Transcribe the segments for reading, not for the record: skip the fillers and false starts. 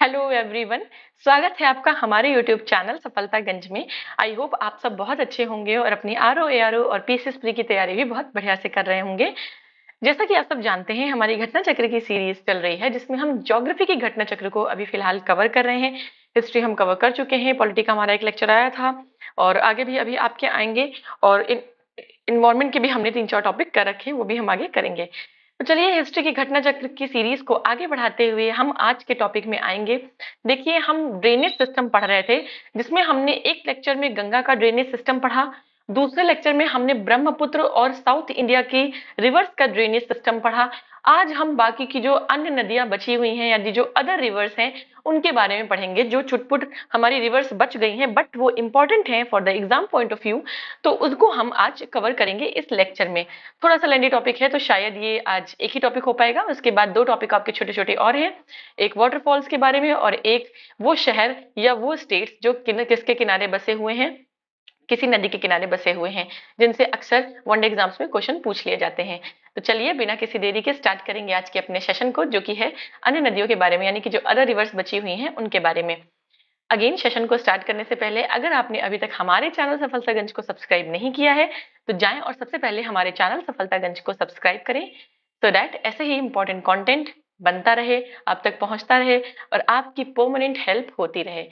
Hello everyone. स्वागत है आपका हमारे यूट्यूब चैनल सफलतागंज में। आई होप आप सब बहुत अच्छे होंगे और अपनी आरओ एआरओ और पीसीएस प्री की तैयारी भी बहुत बढ़िया से कर रहे होंगे। जैसा कि आप सब जानते हैं, हमारी घटना चक्र की सीरीज चल रही है जिसमें हम ज्योग्राफी की घटना चक्र को अभी फिलहाल कवर कर रहे हैं। हिस्ट्री हम कवर कर चुके हैं, पॉलिटी का हमारा एक लेक्चर आया था और आगे भी अभी आपके आएंगे। और इन्वायरमेंट के भी हमने 3-4 टॉपिक कर रखे हैं, वो भी हम आगे करेंगे। तो चलिए हिस्ट्री की घटना चक्र की सीरीज को आगे बढ़ाते हुए हम आज के टॉपिक में आएंगे। देखिए, हम ड्रेनेज सिस्टम पढ़ रहे थे जिसमें हमने एक लेक्चर में गंगा का ड्रेनेज सिस्टम पढ़ा, दूसरे लेक्चर में हमने ब्रह्मपुत्र और साउथ इंडिया की रिवर्स का ड्रेनेज सिस्टम पढ़ा। आज हम बाकी की जो अन्य नदियां बची हुई हैं यानी जो अदर रिवर्स हैं उनके बारे में पढ़ेंगे, जो छुटपुट हमारी रिवर्स बच गई हैं बट वो इंपॉर्टेंट हैं for the exam point of view. तो उसको हम आज कवर करेंगे इस लेक्चर में। थोड़ा सा लेंदी टॉपिक है तो शायद ये आज एक ही टॉपिक हो पाएगा, उसके बाद 2 टॉपिक आपके छोटे छोटे और हैं, एक वाटरफॉल्स के बारे में और एक वो शहर या वो स्टेट्स जो किसके किनारे बसे हुए हैं, किसी नदी के किनारे बसे हुए हैं, जिनसे अक्सर वनडे एग्जाम्स में क्वेश्चन पूछ लिए जाते हैं। तो चलिए बिना किसी देरी के स्टार्ट करेंगे आज के अपने सेशन को, जो कि है अन्य नदियों के बारे में, यानी कि जो अदर रिवर्स बची हुई हैं उनके बारे में। अगेन सेशन को स्टार्ट करने से पहले अगर आपने अभी तक हमारे चैनल सफलतागंज को सब्सक्राइब नहीं किया है तो जाएं और सबसे पहले हमारे चैनल सफलतागंज को सब्सक्राइब करें, सो दैट ऐसे ही इंपॉर्टेंट कंटेंट बनता रहे, आप तक पहुंचता रहे और आपकी परमानेंट हेल्प होती रहे।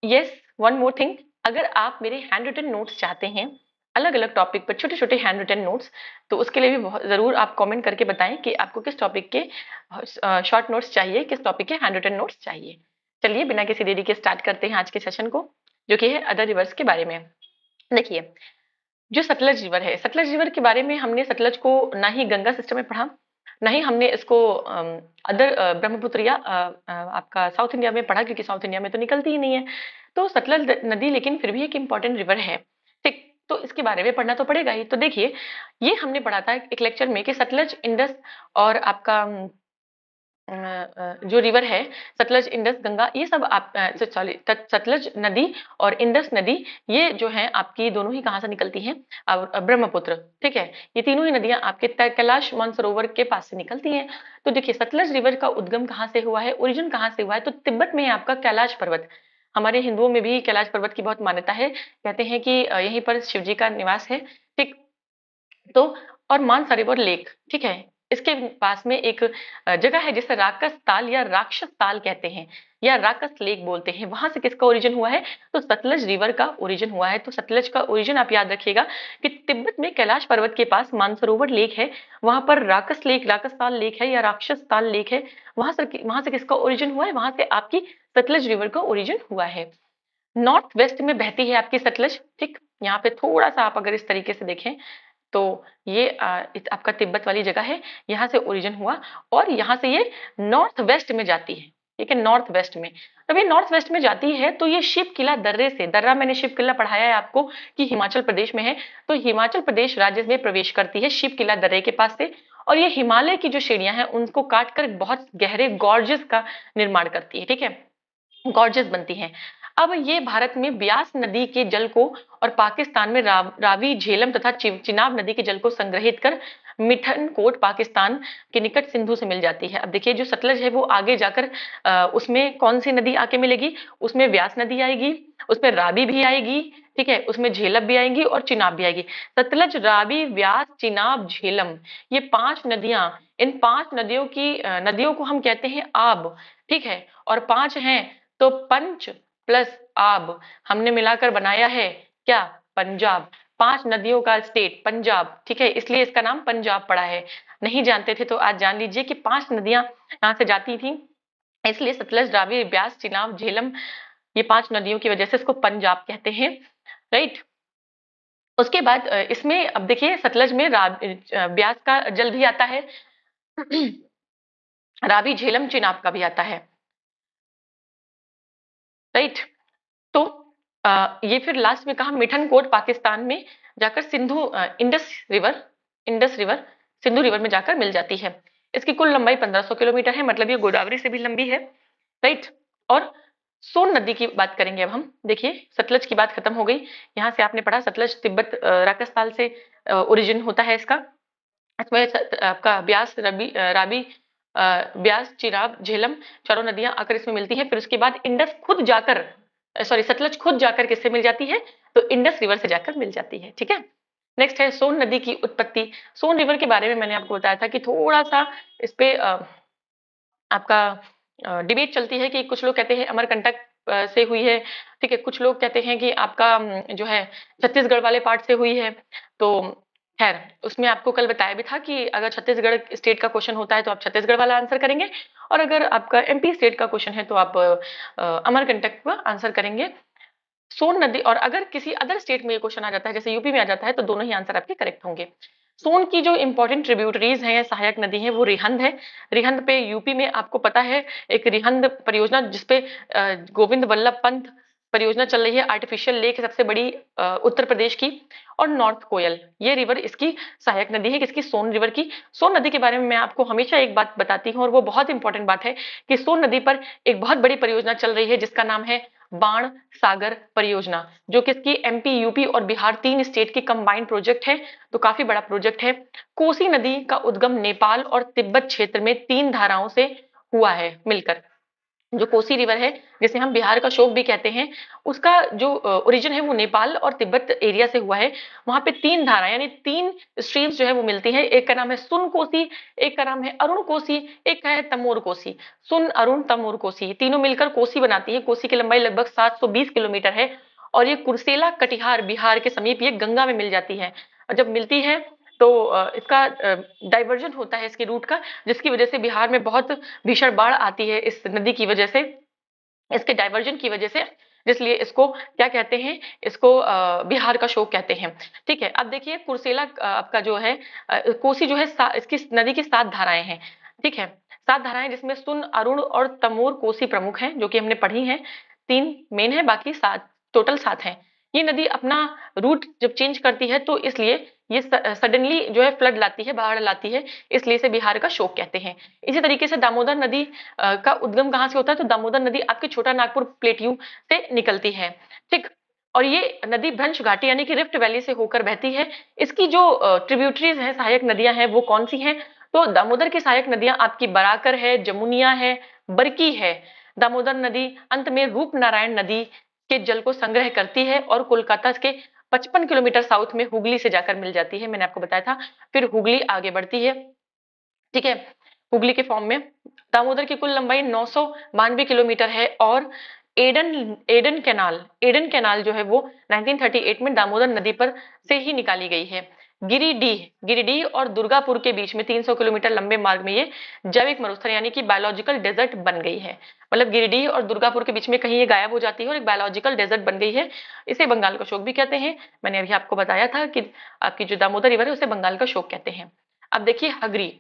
यस, वन मोर थिंग, अगर आप मेरे हैंड रिटन नोट्स चाहते हैं अलग अलग टॉपिक पर, छोटे छोटे हैंड रिटन नोट्स, तो उसके लिए भी जरूर आप कमेंट करके बताएं कि आपको किस टॉपिक के शॉर्ट नोट्स चाहिए, किस टॉपिक के हैंड रिटन नोट्स चाहिए। चलिए बिना किसी देरी के स्टार्ट करते हैं आज के सेशन को, जो कि है अदर रिवर्स के बारे में। देखिए, जो सतलज रिवर है, सतलज रिवर के बारे में हमने सतलज को ना ही गंगा सिस्टम में पढ़ा, ना ही हमने इसको अदर ब्रह्मपुत्र या आपका साउथ इंडिया में पढ़ा, क्योंकि साउथ इंडिया में तो निकलती ही नहीं है। तो सतलज नदी लेकिन फिर भी एक इंपॉर्टेंट रिवर है, ठीक, तो इसके बारे में पढ़ना तो पड़ेगा ही। तो देखिए, ये हमने पढ़ा था एक लेक्चर में कि सतलज, इंडस और आपका जो रिवर है, सतलज, इंडस, गंगा, ये सब आप सॉरी, सतलज नदी और इंडस नदी, ये जो है आपकी दोनों ही कहाँ से निकलती हैं, ब्रह्मपुत्र, ठीक है। ये तीनों ही नदियां आपके कैलाश मानसरोवर के पास से निकलती हैं। तो देखिए, सतलज रिवर का उद्गम कहाँ से हुआ है, ओरिजिन कहाँ से हुआ है, तो तिब्बत में है आपका कैलाश पर्वत। हमारे हिंदुओं में भी कैलाश पर्वत की बहुत मान्यता है, कहते हैं कि यहीं पर शिव जी का निवास है, ठीक। तो और मानसरोवर लेक, ठीक है, इसके पास में एक जगह है जिसे राकस ताल या राक्षस ताल कहते हैं या राकस लेक बोलते हैं। वहां से किसका ओरिजिन हुआ है, तो सतलज रिवर का ओरिजिन हुआ है। तो सतलज का ओरिजिन आप याद रखिएगा कि तिब्बत में कैलाश पर्वत के पास मानसरोवर लेक है, वहां पर राकस लेक, राकस ताल लेक है या राक्षस ताल लेक है। वहां से किसका ओरिजिन हुआ है, वहां से आपकी सतलज रिवर का ओरिजिन हुआ है। नॉर्थ वेस्ट में बहती है आपकी सतलज, ठीक। यहाँ पे थोड़ा सा आप अगर इस तरीके से देखें तो ये आपका तिब्बत वाली जगह है, यहाँ से ओरिजिन हुआ और यहाँ से ये नॉर्थ वेस्ट में जाती है, ठीक है, नॉर्थ वेस्ट में। तब ये नॉर्थ वेस्ट में जाती है तो ये शिव किला दर्रे से, दर्रा मैंने शिव किला पढ़ाया है आपको कि हिमाचल प्रदेश में है, तो हिमाचल प्रदेश राज्य में प्रवेश करती है शिव किला दर्रे के पास से, और ये हिमालय की जो श्रेणियां हैं उनको काट कर बहुत गहरे गॉर्जेस का निर्माण करती है, ठीक है, गॉर्जेस बनती हैं। अब ये भारत में ब्यास नदी के जल को और पाकिस्तान में रावी, झेलम तथा चिनाब नदी के जल को संग्रहित कर मिठन कोट पाकिस्तान के निकट सिंधु से मिल जाती है। अब देखिए, जो सतलज है वो आगे जाकर उसमें कौन सी नदी आके मिलेगी, उसमें ब्यास नदी आएगी, उसमें रावी भी आएगी, ठीक है, उसमें झेलम भी आएगी और चिनाब भी आएगी। सतलज, रावी, ब्यास, चिनाब, झेलम, ये 5 नदियां, इन 5 नदियों को हम कहते हैं आब, ठीक है, और 5 हैं तो पंच प्लस आब हमने मिलाकर बनाया है क्या, पंजाब। 5 नदियों का स्टेट पंजाब, ठीक है, इसलिए इसका नाम पंजाब पड़ा है। नहीं जानते थे तो आज जान लीजिए कि 5 नदियां यहाँ से जाती थी, इसलिए सतलज, रावी, ब्यास, चिनाब, झेलम, ये 5 नदियों की वजह से इसको पंजाब कहते हैं, राइट। उसके बाद इसमें अब देखिए, सतलज में ब्यास का जल भी आता है, रावी, झेलम, चिनाब का भी आता है, राइट। तो ये फिर लास्ट में कहा मिठन कोट पाकिस्तान में जाकर इंडस रिवर सिंधु रिवर में जाकर मिल जाती है। इसकी कुल लंबाई 1500 किलोमीटर है, मतलब ये गोदावरी से भी लंबी है, राइट। और सोन नदी की बात करेंगे अब हम। देखिए, सतलज की बात खत्म हो गई, यहाँ से आपने पढ़ा सतलज तिब्बत राजस्थान से ओरिजिन होता है इसका। इसमें आपका ब्यास, रावी ब्यास, चिनाब, झेलम, चारों नदियां आकर इसमें मिलती हैं। फिर उसके बाद इंडस खुद जाकर, सॉरी, सतलज खुद जाकर किससे मिल जाती है, तो इंडस रिवर से जाकर मिल जाती है। ठीक है, नेक्स्ट है सोन नदी की उत्पत्ति। सोन रिवर के बारे में मैंने आपको बताया था कि थोड़ा सा इस पे आपका डिबेट चलती है कि कुछ लोग कहते हैं अमरकंटक से हुई है, ठीक है, कुछ लोग कहते हैं कि आपका जो है छत्तीसगढ़ वाले पार्ट से हुई है। तो खैर, उसमें आपको कल बताया भी था कि अगर छत्तीसगढ़ स्टेट का क्वेश्चन होता है तो आप छत्तीसगढ़ वाला आंसर करेंगे, और अगर आपका एमपी स्टेट का क्वेश्चन है तो आप अमरकंटक का आंसर करेंगे। सोन नदी, और अगर किसी अदर स्टेट में ये क्वेश्चन आ जाता है, जैसे यूपी में आ जाता है, तो दोनों ही आंसर आपके करेक्ट होंगे। सोन की जो इंपॉर्टेंट ट्रिब्यूटरीज हैं, सहायक नदी है, वो रिहंद है। रिहंद पे यूपी में आपको पता है एक रिहंद परियोजना जिसपे गोविंद वल्लभ पंत परियोजना चल रही है, आर्टिफिशियल लेक है सबसे बड़ी उत्तर प्रदेश की। और नॉर्थ कोयल, ये रिवर इसकी सहायक नदी है, किसकी, सोन रिवर की। सोन नदी के बारे में मैं आपको हमेशा एक बात बताती हूँ, और वो बहुत इंपॉर्टेंट बात है कि सोन नदी पर एक बहुत बड़ी परियोजना चल रही है जिसका नाम है बाण सागर परियोजना, जो किसकी, एमपी, यूपी और बिहार, तीन स्टेट की कंबाइंड प्रोजेक्ट है। तो काफी बड़ा प्रोजेक्ट है। कोसी नदी का उद्गम नेपाल और तिब्बत क्षेत्र में तीन धाराओं से हुआ है मिलकर। जो कोसी रिवर है, जिसे हम बिहार का शोक भी कहते हैं, उसका जो ओरिजिन है वो नेपाल और तिब्बत एरिया से हुआ है। वहां पे तीन धारा यानी तीन स्ट्रीम्स जो है वो मिलती है। एक का नाम है सुन कोसी, एक का नाम है अरुण कोसी, एक का है तमोर कोसी। सुन, अरुण, तमोर कोसी, तीनों मिलकर कोसी बनाती है। कोसी की लंबाई लगभग 720 किलोमीटर है, और ये कुर्सेला, कटिहार, बिहार के समीप ये गंगा में मिल जाती है। और जब मिलती है तो इसका डाइवर्जन होता है इसके रूट का, जिसकी वजह से बिहार में बहुत भीषण बाढ़ आती है इस नदी की वजह से, इसके डाइवर्जन की वजह से। इसलिए इसको क्या कहते हैं, इसको बिहार का शोक कहते हैं। ठीक है, अब देखिए कुर्सेला आपका जो है कोसी जो है इसकी नदी की 7 धाराएं हैं। ठीक है, 7 धाराएं जिसमें सुन, अरुण और तमोर कोसी प्रमुख हैं, जो कि हमने पढ़ी हैं। 3 मेन है, बाकी 7, टोटल 7 हैं। ये नदी अपना रूट जब चेंज करती है तो इसलिए ये सडनली जो है फ्लड लाती है, बाढ़ लाती है, इसलिए इसे बिहार का शोक कहते हैं। इसी तरीके से दामोदर नदी का उद्गम कहाँ से होता है, तो दामोदर नदी आपके छोटा नागपुर प्लेट्यू से निकलती है। ठीक, और ये नदी भ्रंश घाटी यानी कि रिफ्ट वैली से होकर बहती है। इसकी जो ट्रिब्यूटरीज हैं, सहायक नदियां हैं, वो कौन सी हैं, तो दामोदर की सहायक नदियां आपकी बराकर है, जमुनिया है, बरकी है। दामोदर नदी अंत में रूपनारायण नदी के जल को संग्रह करती है और कोलकाता के 55 किलोमीटर साउथ में हुगली से जाकर मिल जाती है, मैंने आपको बताया था। फिर हुगली आगे बढ़ती है, ठीक है, हुगली के फॉर्म में। दामोदर की कुल लंबाई 992 किलोमीटर है, और एडन कैनाल जो है वो 1938 में दामोदर नदी पर से ही निकाली गई है। गिरिडीह और दुर्गापुर के बीच में 300 किलोमीटर लंबे मार्ग में ये जैविक मरुस्थल यानी कि बायोलॉजिकल डेजर्ट बन गई है। मतलब गिरिडीह और दुर्गापुर के बीच में कहीं ये गायब हो जाती है और एक बायोलॉजिकल डेजर्ट बन गई है। इसे बंगाल का शोक भी कहते हैं। मैंने अभी आपको बताया था कि आपकी जो दामोदर रिवर है उसे बंगाल का शोक कहते हैं। अब देखिए हगरी,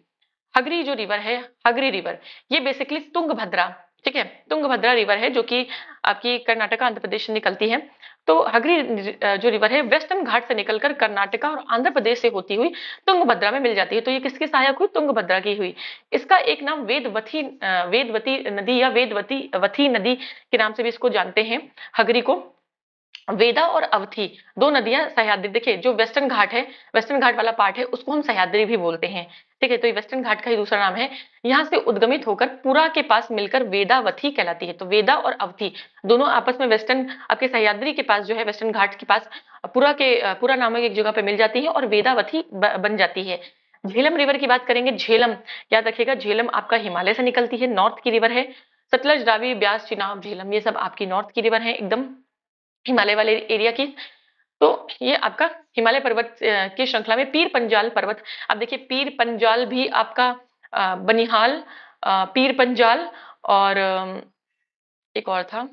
हगरी जो रिवर है, हगरी रिवर, ये बेसिकली तुंगभद्रा, ठीक है, तुंगभद्रा रिवर है जो कि आपकी कर्नाटका, आंध्र प्रदेश से निकलती है। तो हगरी जो रिवर है वेस्टर्न घाट से निकलकर कर्नाटका और आंध्र प्रदेश से होती हुई तुंगभद्रा में मिल जाती है। तो ये किसकी सहायक हुई, तुंगभद्रा की हुई। इसका एक नाम वेदवती नदी या वथी नदी के नाम से भी इसको जानते हैं, हगरी को। वेदा और अवथी दो नदियां सह्याद्री, देखिए जो वेस्टर्न घाट है, वेस्टर्न घाट वाला पार्ट है, उसको हम सह्याद्री भी बोलते हैं। ठीक है, तो ये वेस्टर्न घाट का ही दूसरा नाम है। यहाँ से उद्गमित होकर पुरा के पास मिलकर वेदावथी कहलाती है। तो वेदा और अवथी दोनों आपस में वेस्टर्न आपके सह्याद्री के पास जो है, वेस्टर्न घाट के पास पुरा नामक एक जगह पे मिल जाती है और वेदावथी बन जाती है। झेलम रिवर की बात करेंगे, झेलम याद रखिएगा, झेलम आपका हिमालय से निकलती है, नॉर्थ की रिवर है। सतलज, रावी, ब्यास, चिनाब, झेलम ये सब आपकी नॉर्थ की रिवर है, एकदम हिमालय वाले एरिया की। तो ये आपका हिमालय पर्वत की श्रृंखला में पीर पंजाल पर्वत। अब देखिए पीर पंजाल भी आपका बनिहाल, पीर पंजाल, और एक और था,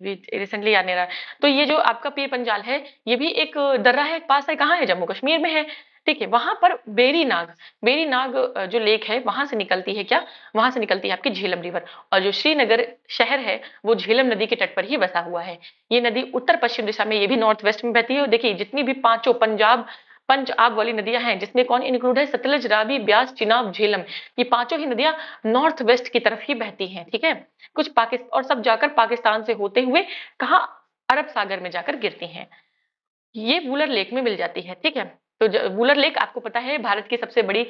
रिसेंटली याद नहीं रहा। तो ये जो आपका पीर पंजाल है, ये भी एक दर्रा है, पास है, कहाँ है, जम्मू कश्मीर में है। ठीक है, वहां पर बेरी नाग जो लेक है वहां से निकलती है, क्या, वहां से निकलती है आपकी झेलम रिवर। और जो श्रीनगर शहर है वो झेलम नदी के तट पर ही बसा हुआ है। ये नदी उत्तर पश्चिम दिशा में, ये भी नॉर्थ वेस्ट में बहती है। देखिए जितनी भी पांचों पंच आब वाली नदियां हैं, जिसमें कौन इंक्लूड है, सतलज, रावी, ब्यास, चिनाब, झेलम, ये पांचों ही नदियां नॉर्थ वेस्ट की तरफ ही बहती हैं। ठीक है, कुछ पाकिस्तान, और सब जाकर पाकिस्तान से होते हुए कहा, अरब सागर में जाकर गिरती हैं। ये वुलर लेक में मिल जाती है। ठीक है, तो वुलर लेक आपको पता है भारत की सबसे बड़ी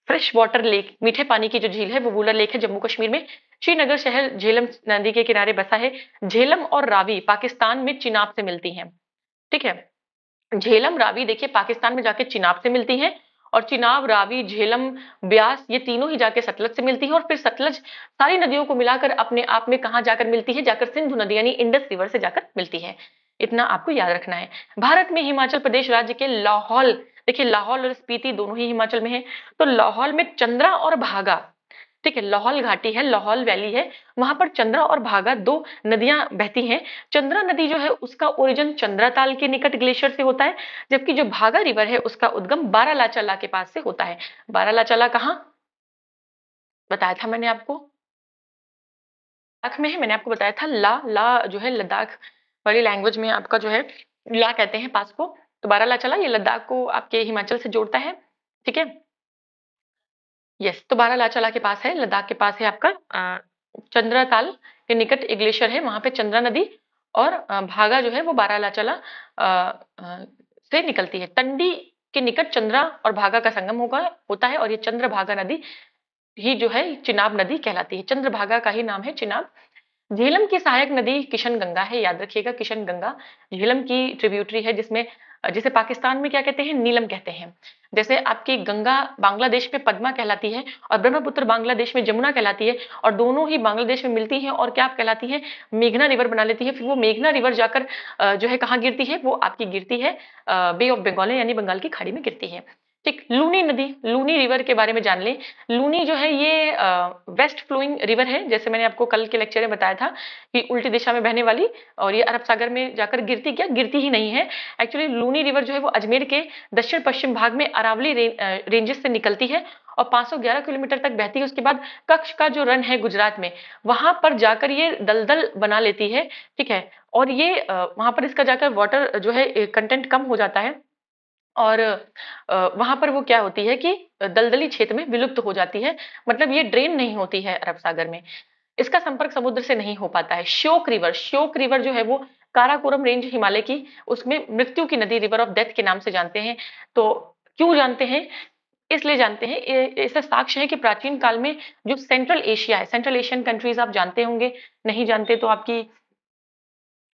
फ्रेश वाटर लेक, मीठे पानी की जो झील है वो वुलर लेक है जम्मू कश्मीर में। श्रीनगर शहर झेलम नदी के किनारे बसा है। झेलम और रावी पाकिस्तान में चिनाब से मिलती हैं, ठीक है। झेलम रावी देखिए पाकिस्तान में जाके चिनाब से मिलती हैं, और चिनाब, रावी, झेलम, ब्यास ये तीनों ही जाके सतलज से मिलती हैं, और फिर सतलज सारी नदियों को मिलाकर अपने आप में कहाँ जाकर मिलती है, जाकर सिंधु नदी यानी इंडस रिवर से जाकर मिलती है। इतना आपको याद रखना है। भारत में हिमाचल प्रदेश राज्य के लाहौल, देखिए लाहौल और स्पीति दोनों ही हिमाचल में है, तो लाहौल में चंद्रा और भागा, ठीक है, लाहौल घाटी है, लाहौल वैली है, वहां पर चंद्रा और भागा दो नदियां बहती हैं। चंद्रा नदी जो है उसका ओरिजिन चंद्राताल के निकट ग्लेशियर से होता है, जबकि जो भागा रिवर है उसका उद्गम बारालाचाला के पास से होता है। बारालाचाला कहाँ बताया था मैंने आपको, लद्दाख में है। मैंने आपको बताया था ला ला जो है लद्दाख वाली लैंग्वेज में आपका जो है ला कहते हैं पास को। तो बारालाचाला ये लद्दाख को आपके हिमाचल से जोड़ता है, ठीक है। यस, तो बारालाचाला के पास है, लद्दाख के पास है आपका चंद्रताल के निकट एक ग्लेशियर है, वहां पे चंद्रा नदी और भागा जो है वो बारालाचाला से निकलती है। तंडी के निकट चंद्रा और भागा का संगम होता है, और ये चंद्रभागा नदी ही जो है चिनाब नदी कहलाती है। चंद्रभागा का ही नाम है चिनाब। झेलम की सहायक नदी किशन गंगा है, याद रखिएगा किशन गंगा झेलम की ट्रिब्यूटरी है, जिसमें जिसे पाकिस्तान में क्या कहते हैं, नीलम कहते हैं। जैसे आपकी गंगा बांग्लादेश में पद्मा कहलाती है, और ब्रह्मपुत्र बांग्लादेश में जमुना कहलाती है, और दोनों ही बांग्लादेश में मिलती हैं और क्या कहलाती है, मेघना रिवर बना लेती है। फिर वो मेघना रिवर जाकर जो है कहाँ गिरती है, वो आपकी गिरती है बे ऑफ बंगाल यानी बंगाल की खाड़ी में गिरती है। ठीक, लूनी नदी, लूनी रिवर के बारे में जान लें। लूनी जो है ये वेस्ट फ्लोइंग रिवर है, जैसे मैंने आपको कल के लेक्चर में बताया था कि उल्टी दिशा में बहने वाली, और ये अरब सागर में जाकर गिरती, क्या गिरती ही नहीं है। एक्चुअली लूनी रिवर जो है वो अजमेर के दक्षिण पश्चिम भाग में अरावली रेंजेस से निकलती है और 511 किलोमीटर तक बहती है। उसके बाद कच्छ का जो रन है गुजरात में, वहां पर जाकर ये दलदल बना लेती है, ठीक है। और ये वहां पर इसका जाकर वाटर जो है कंटेंट कम हो जाता है, और वहां पर वो क्या होती है कि दलदली क्षेत्र में विलुप्त हो जाती है, मतलब ये ड्रेन नहीं होती है अरब सागर में, इसका संपर्क समुद्र से नहीं हो पाता है। श्योक रिवर, श्योक रिवर जो है वो काराकोरम रेंज हिमालय की, उसमें मृत्यु की नदी, रिवर ऑफ डेथ के नाम से जानते हैं। तो क्यों जानते हैं, इसलिए जानते हैं, ऐसा साक्ष्य है कि प्राचीन काल में जो सेंट्रल एशिया है, सेंट्रल एशियन कंट्रीज आप जानते होंगे, नहीं जानते तो आपकी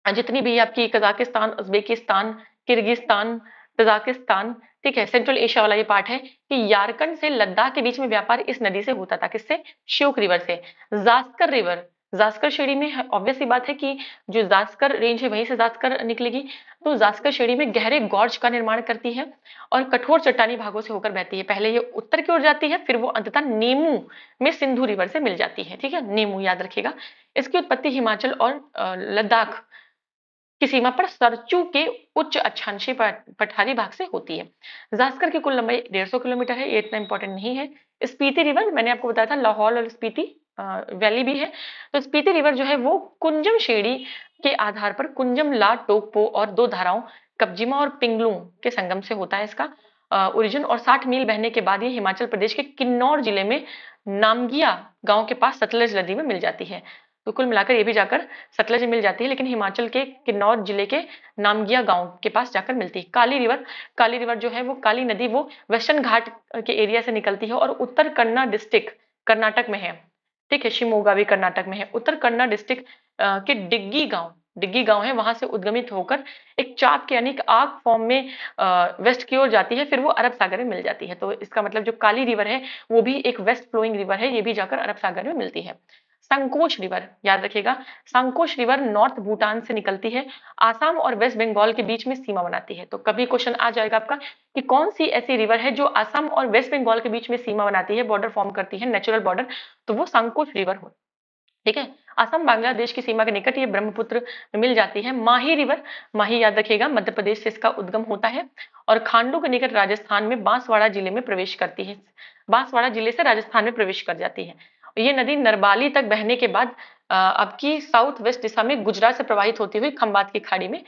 जितनी भी आपकी कजाकिस्तान, उज्बेकिस्तान, किर्गिस्तान, तजाकिस्तान, ठीक है, सेंट्रल एशिया वाला ये पार्ट है कि यारकंड से लद्दाख के बीच में व्यापार इस नदी से होता था। किससे, श्योक रिवर से। जास्कर रिवर, जास्कर श्रेणी में ऑब्वियस सी बात है कि जो जास्कर रेंज है वहीं से जास्कर निकलेगी, तो जास्कर श्रेणी में गहरे गॉर्ज का निर्माण करती है और कठोर चट्टानी भागों से होकर बहती है। पहले ये उत्तर की ओर जाती है, फिर वो अंततः नीमू में सिंधु रिवर से मिल जाती है, ठीक है, नीमू याद रखिएगा। इसकी उत्पत्ति हिमाचल और लद्दाख की सीमा पर सरचू के उच्च अक्षांशीय पठारी भाग से होती है। जास्कर की कुल लंबाई 150 किलोमीटर है, ये इतना इंपॉर्टेंट नहीं है। स्पीति रिवर मैंने आपको बताया था, लाहौल और स्पीति वैली भी है। तो स्पीति रिवर जो है वो कुंजम श्रेणी के आधार पर कुंजम, ला, टोकपो और दो धाराओं कब्जिमा और पिंगलू के संगम से होता है इसका ओरिजिन, और 60 मील बहने के बाद ये हिमाचल प्रदेश के किन्नौर जिले में नामगिया गांव के पास सतलज नदी में मिल जाती है। तो कुल मिलाकर ये भी जाकर सतलज में मिल जाती है, लेकिन हिमाचल के किन्नौर जिले के नामगिया गांव के पास जाकर मिलती है। काली रिवर, काली रिवर जो है वो काली नदी वो वेस्टर्न घाट के एरिया से निकलती है और उत्तर कन्नड़ डिस्ट्रिक्ट कर्नाटक में है, ठीक है, शिमोगा भी कर्नाटक में है। उत्तर कन्नड़ डिस्ट्रिक्ट के डिग्गी गांव है, वहां से उद्गमित होकर एक चाप के यानी एक आर्क फॉर्म में वेस्ट की ओर जाती है, फिर वो अरब सागर में मिल जाती है। तो इसका मतलब जो काली रिवर है वो भी एक वेस्ट फ्लोइंग रिवर है, ये भी जाकर अरब सागर में मिलती है। संकोच रिवर याद रखिएगा, संकोच रिवर नॉर्थ भूटान से निकलती है, आसाम और वेस्ट बंगाल के बीच में सीमा बनाती है। तो कभी क्वेश्चन आ जाएगा आपका कि कौन सी ऐसी रिवर है जो आसाम और वेस्ट बंगाल के बीच में सीमा बनाती है, बॉर्डर फॉर्म करती है, नेचुरल बॉर्डर, तो वो संकोच रिवर हो, ठीक है। असम बांग्लादेश की सीमा के निकट ये ब्रह्मपुत्र में मिल जाती है। माही रिवर, माही याद रखिएगा मध्य प्रदेश से इसका उद्गम होता है और खांडू के निकट राजस्थान में बांसवाड़ा जिले में प्रवेश करती है, बांसवाड़ा जिले से राजस्थान में प्रवेश कर जाती है। ये नदी नरबाली तक बहने के बाद अब की साउथ वेस्ट दिशा में गुजरात से प्रवाहित होती हुई खंबात की खाड़ी में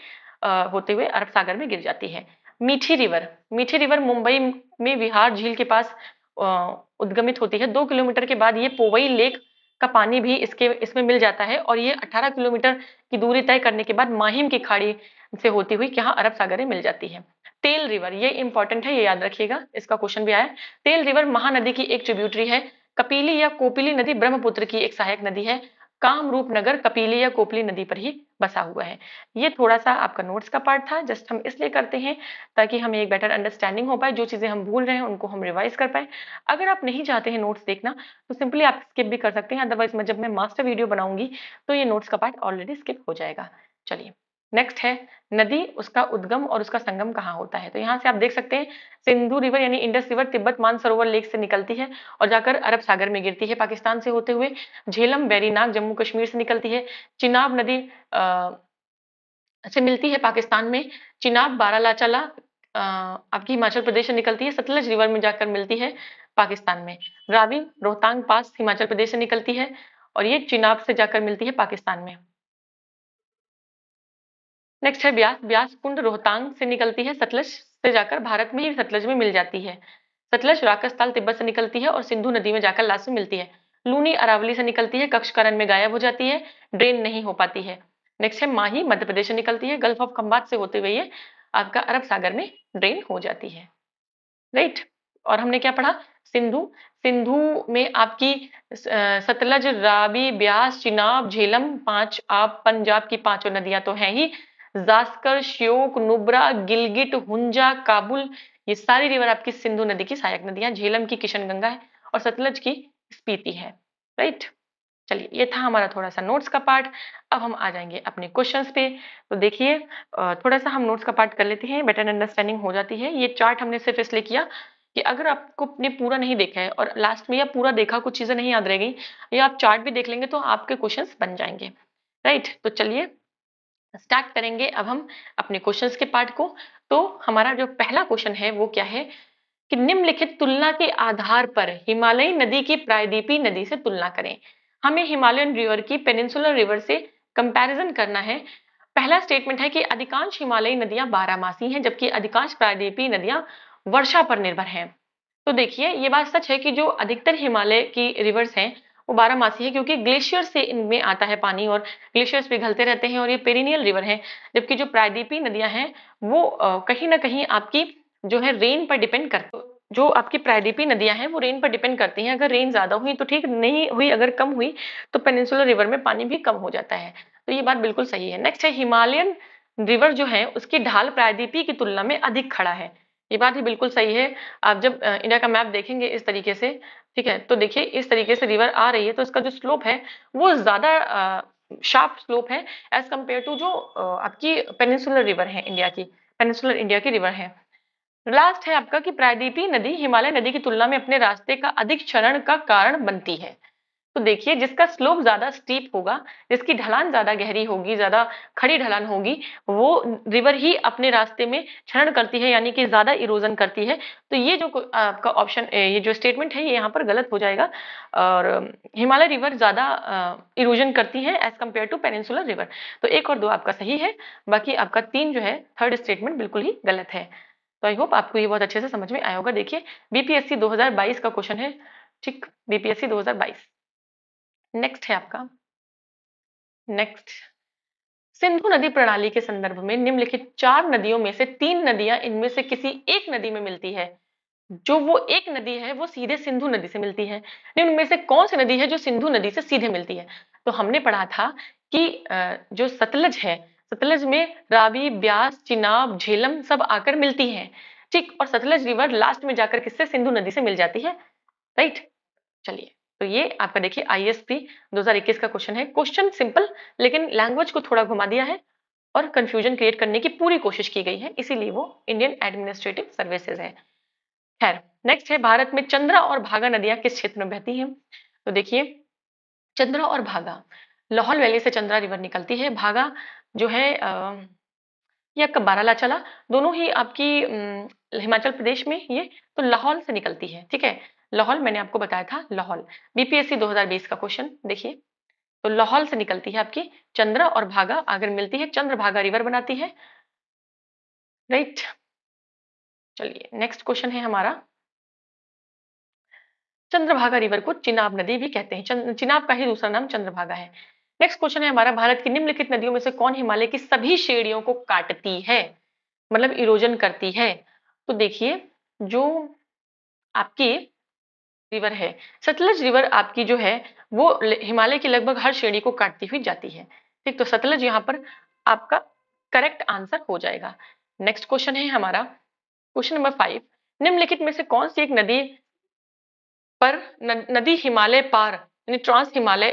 होते हुए अरब सागर में गिर जाती है। मीठी रिवर, मीठी रिवर मुंबई में विहार झील के पास उद्गमित होती है। 2 किलोमीटर के बाद ये पोवई लेक का पानी भी इसमें मिल जाता है और ये 18 किलोमीटर की दूरी तय करने के बाद माहिम की खाड़ी से होती हुई यहाँ अरब सागर में मिल जाती है। तेल रिवर, ये इंपॉर्टेंट है, ये याद रखिएगा, इसका क्वेश्चन भी आया। तेल रिवर महानदी की एक ट्रिब्यूटरी है। कपिली या कोपिली नदी ब्रह्मपुत्र की एक सहायक नदी है। कामरूप नगर कपिली या कोपली नदी पर ही बसा हुआ है। ये थोड़ा सा आपका नोट्स का पार्ट था, जस्ट हम इसलिए करते हैं ताकि हमें एक बेटर अंडरस्टैंडिंग हो पाए, जो चीजें हम भूल रहे हैं उनको हम रिवाइज कर पाए। अगर आप नहीं चाहते हैं नोट्स देखना तो सिंपली आप स्किप भी कर सकते हैं, अदरवाइज मैं जब मैं मास्टर वीडियो बनाऊंगी तो ये नोट्स का पार्ट ऑलरेडी स्किप हो जाएगा। चलिए नेक्स्ट है नदी, उसका उद्गम और उसका संगम कहाँ होता है। तो यहाँ से आप देख सकते हैं सिंधु रिवर यानी Indus river Tibet Mansarovar lake से निकलती है और जाकर अरब सागर में गिरती है पाकिस्तान से होते हुए। झेलम वेरीनाग जम्मू कश्मीर से निकलती है। चिनाब नदी से मिलती है पाकिस्तान में। चिनाब बारालाचाला आपकी हिमाचल प्रदेश से निकलती है, सतलज रिवर में जाकर मिलती है पाकिस्तान में। रावी रोहतांग पास हिमाचल प्रदेश से निकलती है और ये चिनाब से जाकर मिलती है पाकिस्तान में। नेक्स्ट है ब्यास, ब्यास कुंड रोहतांग से निकलती है, सतलज से जाकर भारत में ही सतलज में मिल जाती है। सतलज राकसताल तिब्बत से निकलती है और सिंधु नदी में जाकर लास्ट में मिलती है। लूनी अरावली से निकलती है, कक्षकरण में गायब हो जाती है, ड्रेन नहीं हो पाती है। नेक्स्ट है माही, मध्य प्रदेश से निकलती है, गल्फ ऑफ खंबात से होते हुए ये आपका अरब सागर में ड्रेन हो जाती है। राइट, और हमने क्या पढ़ा, सिंधु, सिंधु में आपकी सतलज, रावी, ब्यास, चिनाब, झेलम, पांच आप पंजाब की पांचों नदियां तो हैं ही। जास्कर, श्योक, नुब्रा, गिलगिट, हुंजा, काबुल, ये सारी रिवर आपकी सिंधु नदी की सहायक नदियां। झेलम की किशनगंगा है और सतलज की स्पीति है। राइट, चलिए ये था हमारा थोड़ा सा नोट्स का पार्ट। अब हम आ जाएंगे अपने क्वेश्चंस पे। तो देखिए थोड़ा सा हम नोट्स का पार्ट कर लेते हैं, बेटर अंडरस्टैंडिंग हो जाती है। ये चार्ट हमने सिर्फ इसलिए किया कि अगर आपको अपने पूरा नहीं देखा है और लास्ट में या पूरा देखा कुछ चीजें नहीं याद रह गई, या आप चार्ट भी देख लेंगे तो आपके क्वेश्चंस बन जाएंगे। राइट, तो चलिए स्टार्ट करेंगे अब हम अपने क्वेश्चंस के पार्ट को। तो हमारा जो पहला क्वेश्चन है वो क्या है कि निम्नलिखित तुलना के आधार पर हिमालयी नदी की प्रायद्वीपीय नदी से तुलना करें। हमें हिमालयन रिवर की पेनिनसुलर रिवर से कंपैरिजन करना है। पहला स्टेटमेंट है कि अधिकांश हिमालयी नदियां बारहमासी हैं जबकि अधिकांश प्रायद्वीपीय नदियां वर्षा पर निर्भर हैं। तो देखिए ये बात सच है कि जो अधिकतर हिमालय की रिवर्स हैं वो बारहमासी है, क्योंकि ग्लेशियर से इनमें आता है पानी और ग्लेशियर्स पिघलते रहते हैं और ये पेरिनियल रिवर है। जबकि जो प्रायद्वीपीय नदियां हैं वो कहीं ना कहीं आपकी जो है रेन पर डिपेंड करती, जो आपकी प्रायद्वीपीय नदियां हैं वो रेन पर डिपेंड करती हैं। अगर रेन ज्यादा हुई तो ठीक, नहीं हुई, अगर कम हुई तो पेनिनसुलर रिवर में पानी भी कम हो जाता है। तो ये बात बिल्कुल सही है। नेक्स्ट है हिमालयन रिवर जो है उसकी ढाल प्रायद्वीपीय की तुलना में अधिक खड़ा है। ये बात भी बिल्कुल सही है। आप जब इंडिया का मैप देखेंगे इस तरीके से, ठीक है, तो देखिए इस तरीके से रिवर आ रही है तो इसका जो स्लोप है वो ज्यादा शार्प स्लोप है एज कम्पेयर टू जो आपकी पेनिनसुलर रिवर है इंडिया की, पेनिनसुलर इंडिया की रिवर है। लास्ट है आपका कि प्रायद्वीपीय नदी हिमालय नदी की तुलना में अपने रास्ते का अधिक क्षरण का कारण बनती है। तो देखिए जिसका स्लोप ज्यादा स्टीप होगा, जिसकी ढलान ज्यादा गहरी होगी, ज्यादा खड़ी ढलान होगी, वो रिवर ही अपने रास्ते में क्षरण करती है, यानी कि ज्यादा इरोजन करती है। तो ये जो आपका ऑप्शन, ये जो स्टेटमेंट है ये यहाँ पर गलत हो जाएगा। और हिमालय रिवर ज्यादा इरोजन करती है as compare to peninsular river. तो एक और दो आपका सही है, बाकी आपका तीन जो है थर्ड स्टेटमेंट बिल्कुल ही गलत है। तो आई होप आपको ये बहुत अच्छे से समझ में आया होगा। देखिए बीपीएससी 2022 का क्वेश्चन है, ठीक, बीपीएससी 2022। नेक्स्ट है आपका, नेक्स्ट, सिंधु नदी प्रणाली के संदर्भ में निम्नलिखित चार नदियों में से तीन नदियां इनमें से किसी एक नदी में मिलती है। जो वो एक नदी है वो सीधे सिंधु नदी से मिलती है। निम्न में से कौन सी नदी है जो सिंधु नदी से सीधे मिलती है। तो हमने पढ़ा था कि जो सतलज है, सतलज में रावी, ब्यास, चिनाब, झेलम सब आकर मिलती हैं, ठीक, और सतलज रिवर लास्ट में जाकर किससे, सिंधु नदी से मिल जाती है। राइट, चलिए तो ये आपका देखिए आईएसपी 2021 का क्वेश्चन है। क्वेश्चन सिंपल, लेकिन लैंग्वेज को थोड़ा घुमा दिया है और कंफ्यूजन क्रिएट करने की पूरी कोशिश की गई है, इसीलिए वो इंडियन एडमिनिस्ट्रेटिव सर्विसेज है। खैर, नेक्स्ट है भारत में चंद्रा और भागा नदियां किस क्षेत्र में बहती हैं। तो देखिए चंद्रा और भागा, लाहौल वैली से चंद्रा रिवर निकलती है। भागा जो है ये आपका बारालाचाला, दोनों ही आपकी हिमाचल प्रदेश में, ये तो लाहौल से निकलती है, ठीक है। लाहौल मैंने आपको बताया था, लाहौल बीपीएससी 2020 का क्वेश्चन देखिए। तो लाहौल से निकलती है आपकी चंद्रा और भागा, अगर मिलती है चंद्रभागा रिवर बनाती है। राइट, चलिए नेक्स्ट क्वेश्चन है हमारा, चंद्रभागा रिवर को चिनाब नदी भी कहते हैं, चिनाब का ही दूसरा नाम चंद्रभागा है। नेक्स्ट क्वेश्चन है हमारा, भारत की निम्नलिखित नदियों में से कौन हिमालय की सभी श्रेणियों को काटती है। मतलब इरोजन करती है। तो देखिए जो आपकी रिवर है, सतलज रिवर आपकी जो है वो हिमालय की लगभग हर श्रेणी को काटती हुई जाती है। ठीक, तो सतलज यहाँ पर आपका करेक्ट आंसर हो जाएगा। नेक्स्ट क्वेश्चन है हमारा क्वेश्चन नंबर 5। निम्नलिखित में से कौन सी एक नदी पर नदी हिमालय पार यानी ट्रांस हिमालय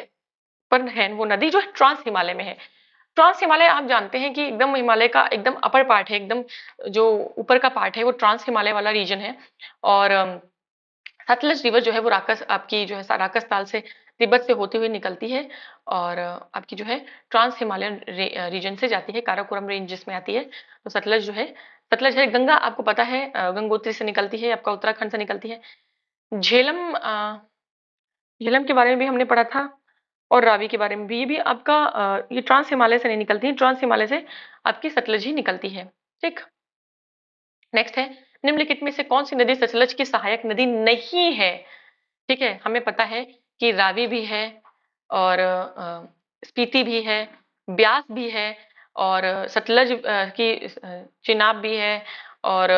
पर है, वो नदी जो है ट्रांस हिमालय में है। ट्रांस हिमालय आप जानते हैं कि एकदम हिमालय का एकदम अपर पार्ट है, एकदम जो ऊपर का पार्ट है वो ट्रांस हिमालय वाला रीजन है। और सतलज रिवर जो है वो राकस आपकी जो है राकस ताल से तिब्बत से होती हुई निकलती है और आपकी जो है ट्रांस हिमालयन रीजन से जाती है, काराकोरम रेंज जिसमें आती है। तो सतलज है। गंगा आपको पता है गंगोत्री से निकलती है, आपका उत्तराखंड से निकलती है। झेलम झेलम के बारे में भी हमने पढ़ा था और रावी के बारे में भी। ये भी आपका ये ट्रांस हिमालय से नहीं निकलती है, ट्रांस हिमालय से आपकी सतलज ही निकलती है। ठीक, नेक्स्ट है निम्नलिखित में से कौन सी नदी सतलज की सहायक नदी नहीं है। ठीक है, हमें पता है कि रावी भी है और स्पीति भी है, ब्यास भी है और सतलज की चिनाब भी है और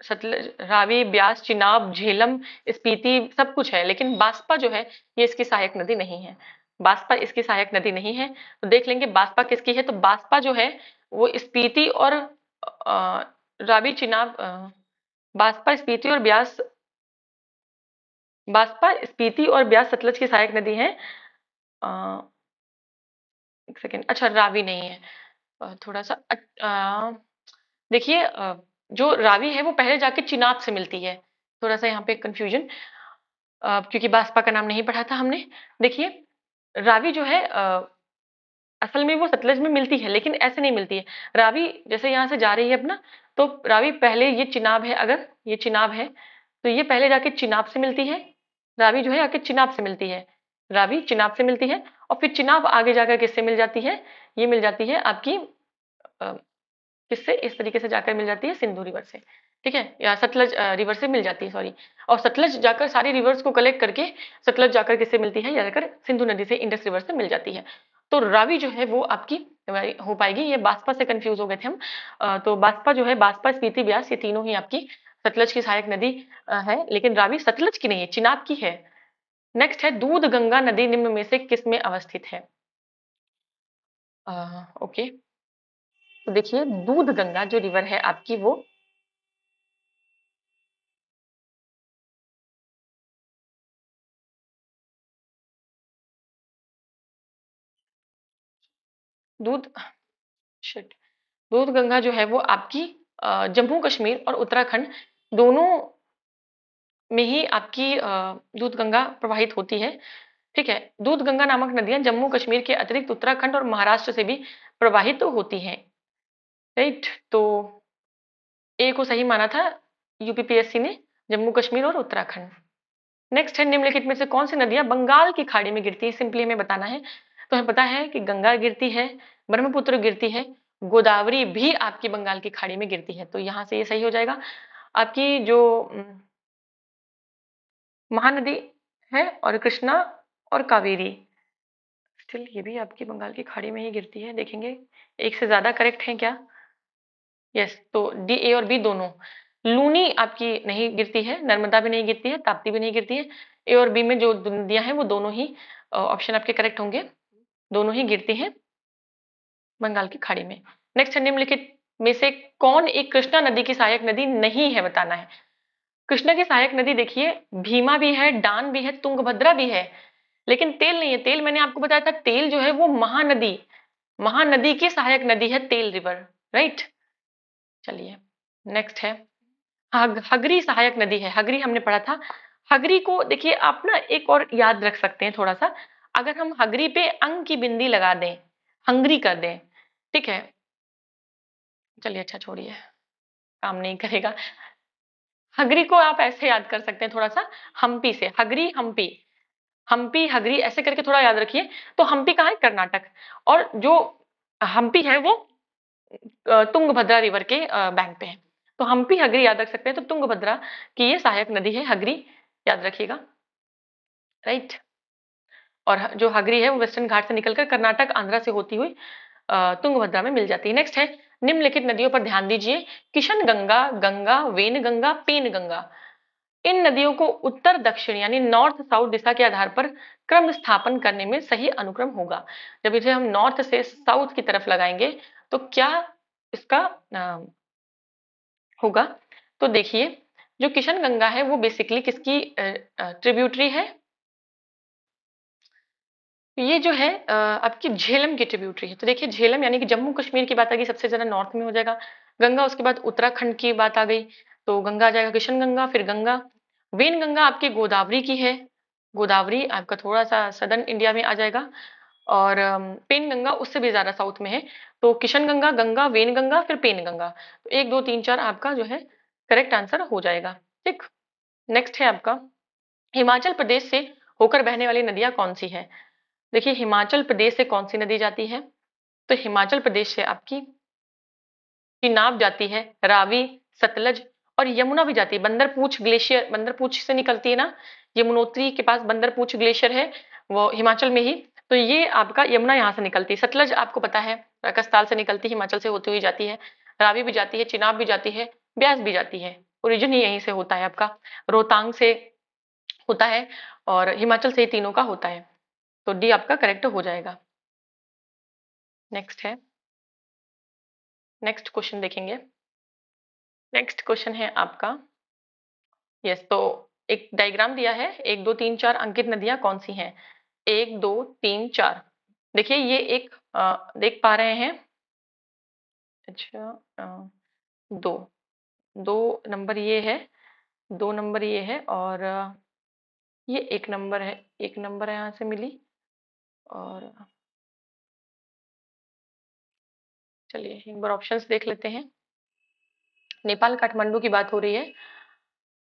सतलज रावी ब्यास चिनाब झेलम स्पीति सब कुछ है, लेकिन बास्पा जो है ये इसकी सहायक नदी नहीं है। बास्पा इसकी सहायक नदी नहीं है। तो देख लेंगे बास्पा किसकी है, तो बास्पा जो है वो स्पीति और रावी चिनाब बास्पा स्पीति और ब्यास बास्पा स्पीति और ब्यास सतलज की सहायक नदी है। एक सेकेंड, अच्छा रावी नहीं है। थोड़ा सा देखिए जो रावी है वो पहले जाके चिनाब से मिलती है। थोड़ा सा यहाँ पे कंफ्यूजन क्योंकि बास्पा का नाम नहीं पढ़ा था हमने। देखिए रावी जो है असल में वो सतलज में मिलती है लेकिन ऐसे नहीं मिलती है। रावी जैसे यहाँ से जा रही है अपना, तो रावी पहले ये चिनाब है, अगर ये चिनाब है तो ये पहले जाके चिनाब से मिलती है। रावी जो है आके चिनाब से मिलती है, रावी चिनाब से मिलती है और फिर चिनाब आगे जाकर किससे मिल जाती है, ये मिल जाती है आपकी किससे, इस तरीके से जाकर मिल जाती है सिंधु रिवर से। ठीक है, या सतलज रिवर से मिल जाती है, सॉरी। और सतलज जाकर सारी रिवर्स को कलेक्ट करके सतलज जाकर किससे मिलती है, या जाकर सिंधु नदी से इंडस रिवर से मिल जाती है। तो रावी जो है वो आपकी हो पाएगी। ये बास्पा से कंफ्यूज हो गए थे हम। तो बास्पा जो है, बास्पा स्पीति ब्यास ये तीनों ही आपकी सतलज की सहायक नदी है, लेकिन रावी सतलज की नहीं है, चिनाब की है। नेक्स्ट है दूध गंगा नदी निम्न में से किस में अवस्थित है। ओके, तो देखिए दूध गंगा जो रिवर है आपकी वो दूध शिट दूध गंगा जो है वो आपकी जम्मू कश्मीर और उत्तराखंड दोनों में ही आपकी दूध गंगा प्रवाहित होती है। ठीक है, दूध गंगा नामक नदियां जम्मू कश्मीर के अतिरिक्त उत्तराखंड और महाराष्ट्र से भी प्रवाहित होती हैं। राइट, तो ए को सही माना था यूपीपीएससी ने, जम्मू कश्मीर और उत्तराखंड। नेक्स्ट है निम्नलिखित में से कौन सी नदियां बंगाल की खाड़ी में गिरती है, सिंपली हमें बताना है। तो हमें पता है कि गंगा गिरती है, ब्रह्मपुत्र गिरती है, गोदावरी भी आपकी बंगाल की खाड़ी में गिरती है। तो यहाँ से ये सही हो जाएगा। आपकी जो महानदी है और कृष्णा और कावेरी, स्टिल ये भी आपकी बंगाल की खाड़ी में ही गिरती है। देखेंगे एक से ज्यादा करेक्ट है क्या। यस, तो डी ए और बी दोनों। लूनी आपकी नहीं गिरती है, नर्मदा भी नहीं गिरती है, ताप्ती भी नहीं गिरती है। ए और बी में जो नदियां हैं वो दोनों ही ऑप्शन आपके करेक्ट होंगे, दोनों ही गिरती हैं बंगाल की खाड़ी में। नेक्स्ट है निम्नलिखित में से कौन एक कृष्णा नदी की सहायक नदी नहीं है, बताना है। कृष्णा की सहायक नदी देखिए भीमा भी है, डान भी है, तुंगभद्रा भी है, लेकिन तेल नहीं है। तेल मैंने आपको बताया था, तेल जो है वो महानदी, महानदी की सहायक नदी है तेल रिवर। राइट, चलिए नेक्स्ट है हगरी सहायक नदी है। हगरी हमने पढ़ा था। हगरी को देखिए आप ना एक और याद रख सकते हैं थोड़ा सा, अगर हम हगरी पे अंग की बिंदी लगा दें, हंगरी कर दें, ठीक है, चलिए अच्छा छोड़िए, काम नहीं करेगा। हगरी को आप ऐसे याद कर सकते हैं थोड़ा सा, हम्पी से, हगरी हम्पी, हम्पी हगरी ऐसे करके थोड़ा याद रखिए। तो हम्पी कहाँ है, कर्नाटक, और जो हम्पी है वो तुंगभद्रा रिवर के बैंक पे है। तो हम्पी हगरी याद रख सकते हैं। तो तुंगभद्रा की ये सहायक नदी है हगरी, याद रखिएगा। राइट, और जो हगरी है वो वेस्टर्न घाट से निकलकर कर्नाटक आंध्रा से होती हुई तुंगभद्रा में मिल जाती है। नेक्स्ट है निम्नलिखित नदियों पर ध्यान दीजिए। किशन गंगा, गंगा, वेनगंगा, पेनगंगा। इन नदियों को उत्तर दक्षिण यानी नॉर्थ साउथ दिशा के आधार पर क्रम स्थापन करने में सही अनुक्रम होगा। जब इसे हम नॉर्थ से साउथ की तरफ लगाएंगे तो क्या इसका होगा? तो देखिए, जो किशन गंगा है वो बेसिकली किसकी ट्रिब्यूटरी है? ये जो है आपकी झेलम की ट्रिब्यूटरी है। तो देखिए झेलम यानी कि जम्मू कश्मीर की बात आ गई, सबसे ज्यादा नॉर्थ में हो जाएगा। गंगा, उसके बाद उत्तराखंड की बात आ गई, तो गंगा आ जाएगा किशन गंगा, फिर गंगा। वेन गंगा आपकी गोदावरी की है, गोदावरी आपका थोड़ा सा सदर्न इंडिया में आ जाएगा। और पेन गंगा उससे भी ज्यादा साउथ में है। तो किशन गंगा, गंगा, वेन गंगा, फिर पेन गंगा। तो 1 2 3 4 आपका जो है करेक्ट आंसर हो जाएगा। ठीक। नेक्स्ट है आपका, हिमाचल प्रदेश से होकर बहने वाली नदियां कौन सी है? देखिए हिमाचल प्रदेश से कौन सी नदी जाती है? तो हिमाचल प्रदेश से आपकी चिनाब जाती है, रावी, सतलज और यमुना भी जाती है। बंदरपूछ ग्लेशियर, बंदरपूछ से निकलती है ना, यमुनोत्री के पास बंदरपूछ ग्लेशियर है, वो हिमाचल में ही। तो ये आपका यमुना यहाँ से निकलती है। सतलज आपको पता है राजस्थान से निकलती है, हिमाचल से होती हुई जाती है। रावी भी जाती है, चिनाब भी जाती है, ब्यास भी जाती है। ओरिजिन ही यहीं से होता है आपका, रोहतांग से होता है और हिमाचल से ही तीनों का होता है। तो डी आपका करेक्ट हो जाएगा। नेक्स्ट है, नेक्स्ट क्वेश्चन देखेंगे। नेक्स्ट क्वेश्चन है आपका, यस, तो एक डायग्राम दिया है, 1 2 3 4 अंकित नदियां कौन सी हैं? 1 2 3 4। देखिए ये एक देख पा रहे हैं, अच्छा, दो, 2 नंबर ये है, 2 नंबर ये है और ये 1 नंबर है, 1 नंबर यहाँ से मिली। और चलिए एक बार ऑप्शंस देख लेते हैं। नेपाल काठमांडू की बात हो रही है,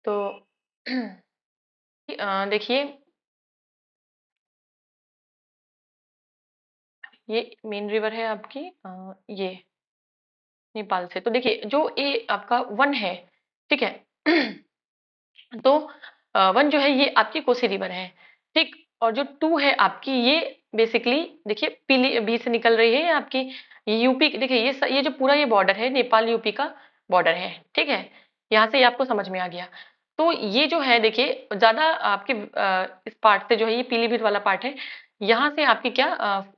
तो देखिए ये मेन रिवर है आपकी, ये नेपाल से। तो देखिए जो ये आपका वन है, ठीक है, तो वन जो है ये आपकी कोसी रिवर है, ठीक। और जो टू है आपकी ये बेसिकली देखिए पीली बी से निकल रही है, ये आपकी यूपी। देखिए ये जो पूरा ये बॉर्डर है नेपाल यूपी का बॉर्डर है, ठीक है। यहाँ से ये आपको समझ में आ गया। तो ये जो है देखिए ज्यादा आपके इस पार्ट से जो है ये पीलीभीत वाला पार्ट है, यहाँ से आपकी क्या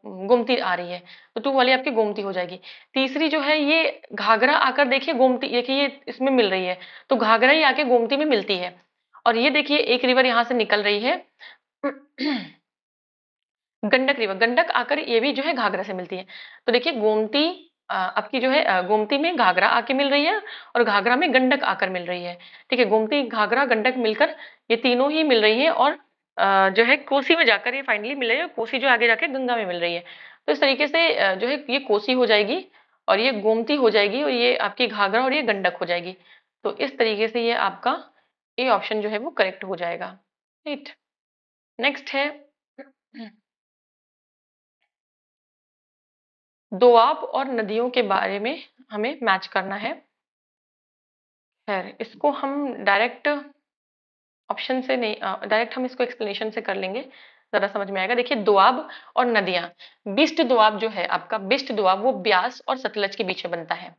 गोमती आ रही है, तो टू वाली आपकी गोमती हो जाएगी। तीसरी जो है ये घाघरा आकर देखिए गोमती, देखिए ये इसमें मिल रही है, तो घाघरा ही आके गोमती में मिलती है। और ये देखिए एक रिवर यहाँ से निकल रही है गंडक रिवर, गंडक आकर ये भी जो है घाघरा से मिलती है। तो देखिए गोमती आपकी जो है गोमती में घाघरा आके मिल रही है और घाघरा में गंडक आकर मिल रही है, ठीक है। गोमती, घाघरा, गंडक मिलकर ये तीनों ही मिल रही है और जो है कोसी में जाकर ये फाइनली मिल रही है, कोसी जो आगे जाके गंगा में मिल रही है। तो इस तरीके से जो है ये कोसी हो जाएगी और ये गोमती हो जाएगी और ये आपकी घाघरा और ये गंडक हो जाएगी। तो इस तरीके से ये आपका ए ऑप्शन जो है वो करेक्ट हो जाएगा, राइट। नेक्स्ट है, दोआब और नदियों के बारे में हमें मैच करना है। खैर इसको हम डायरेक्ट ऑप्शन से नहीं, डायरेक्ट हम इसको एक्सप्लेनेशन से कर लेंगे, ज्यादा समझ में आएगा। देखिए दोआब और नदियां, बिस्ट दोआब जो है आपका, बिस्ट दोआब वो ब्यास और सतलज के बीच में बनता है,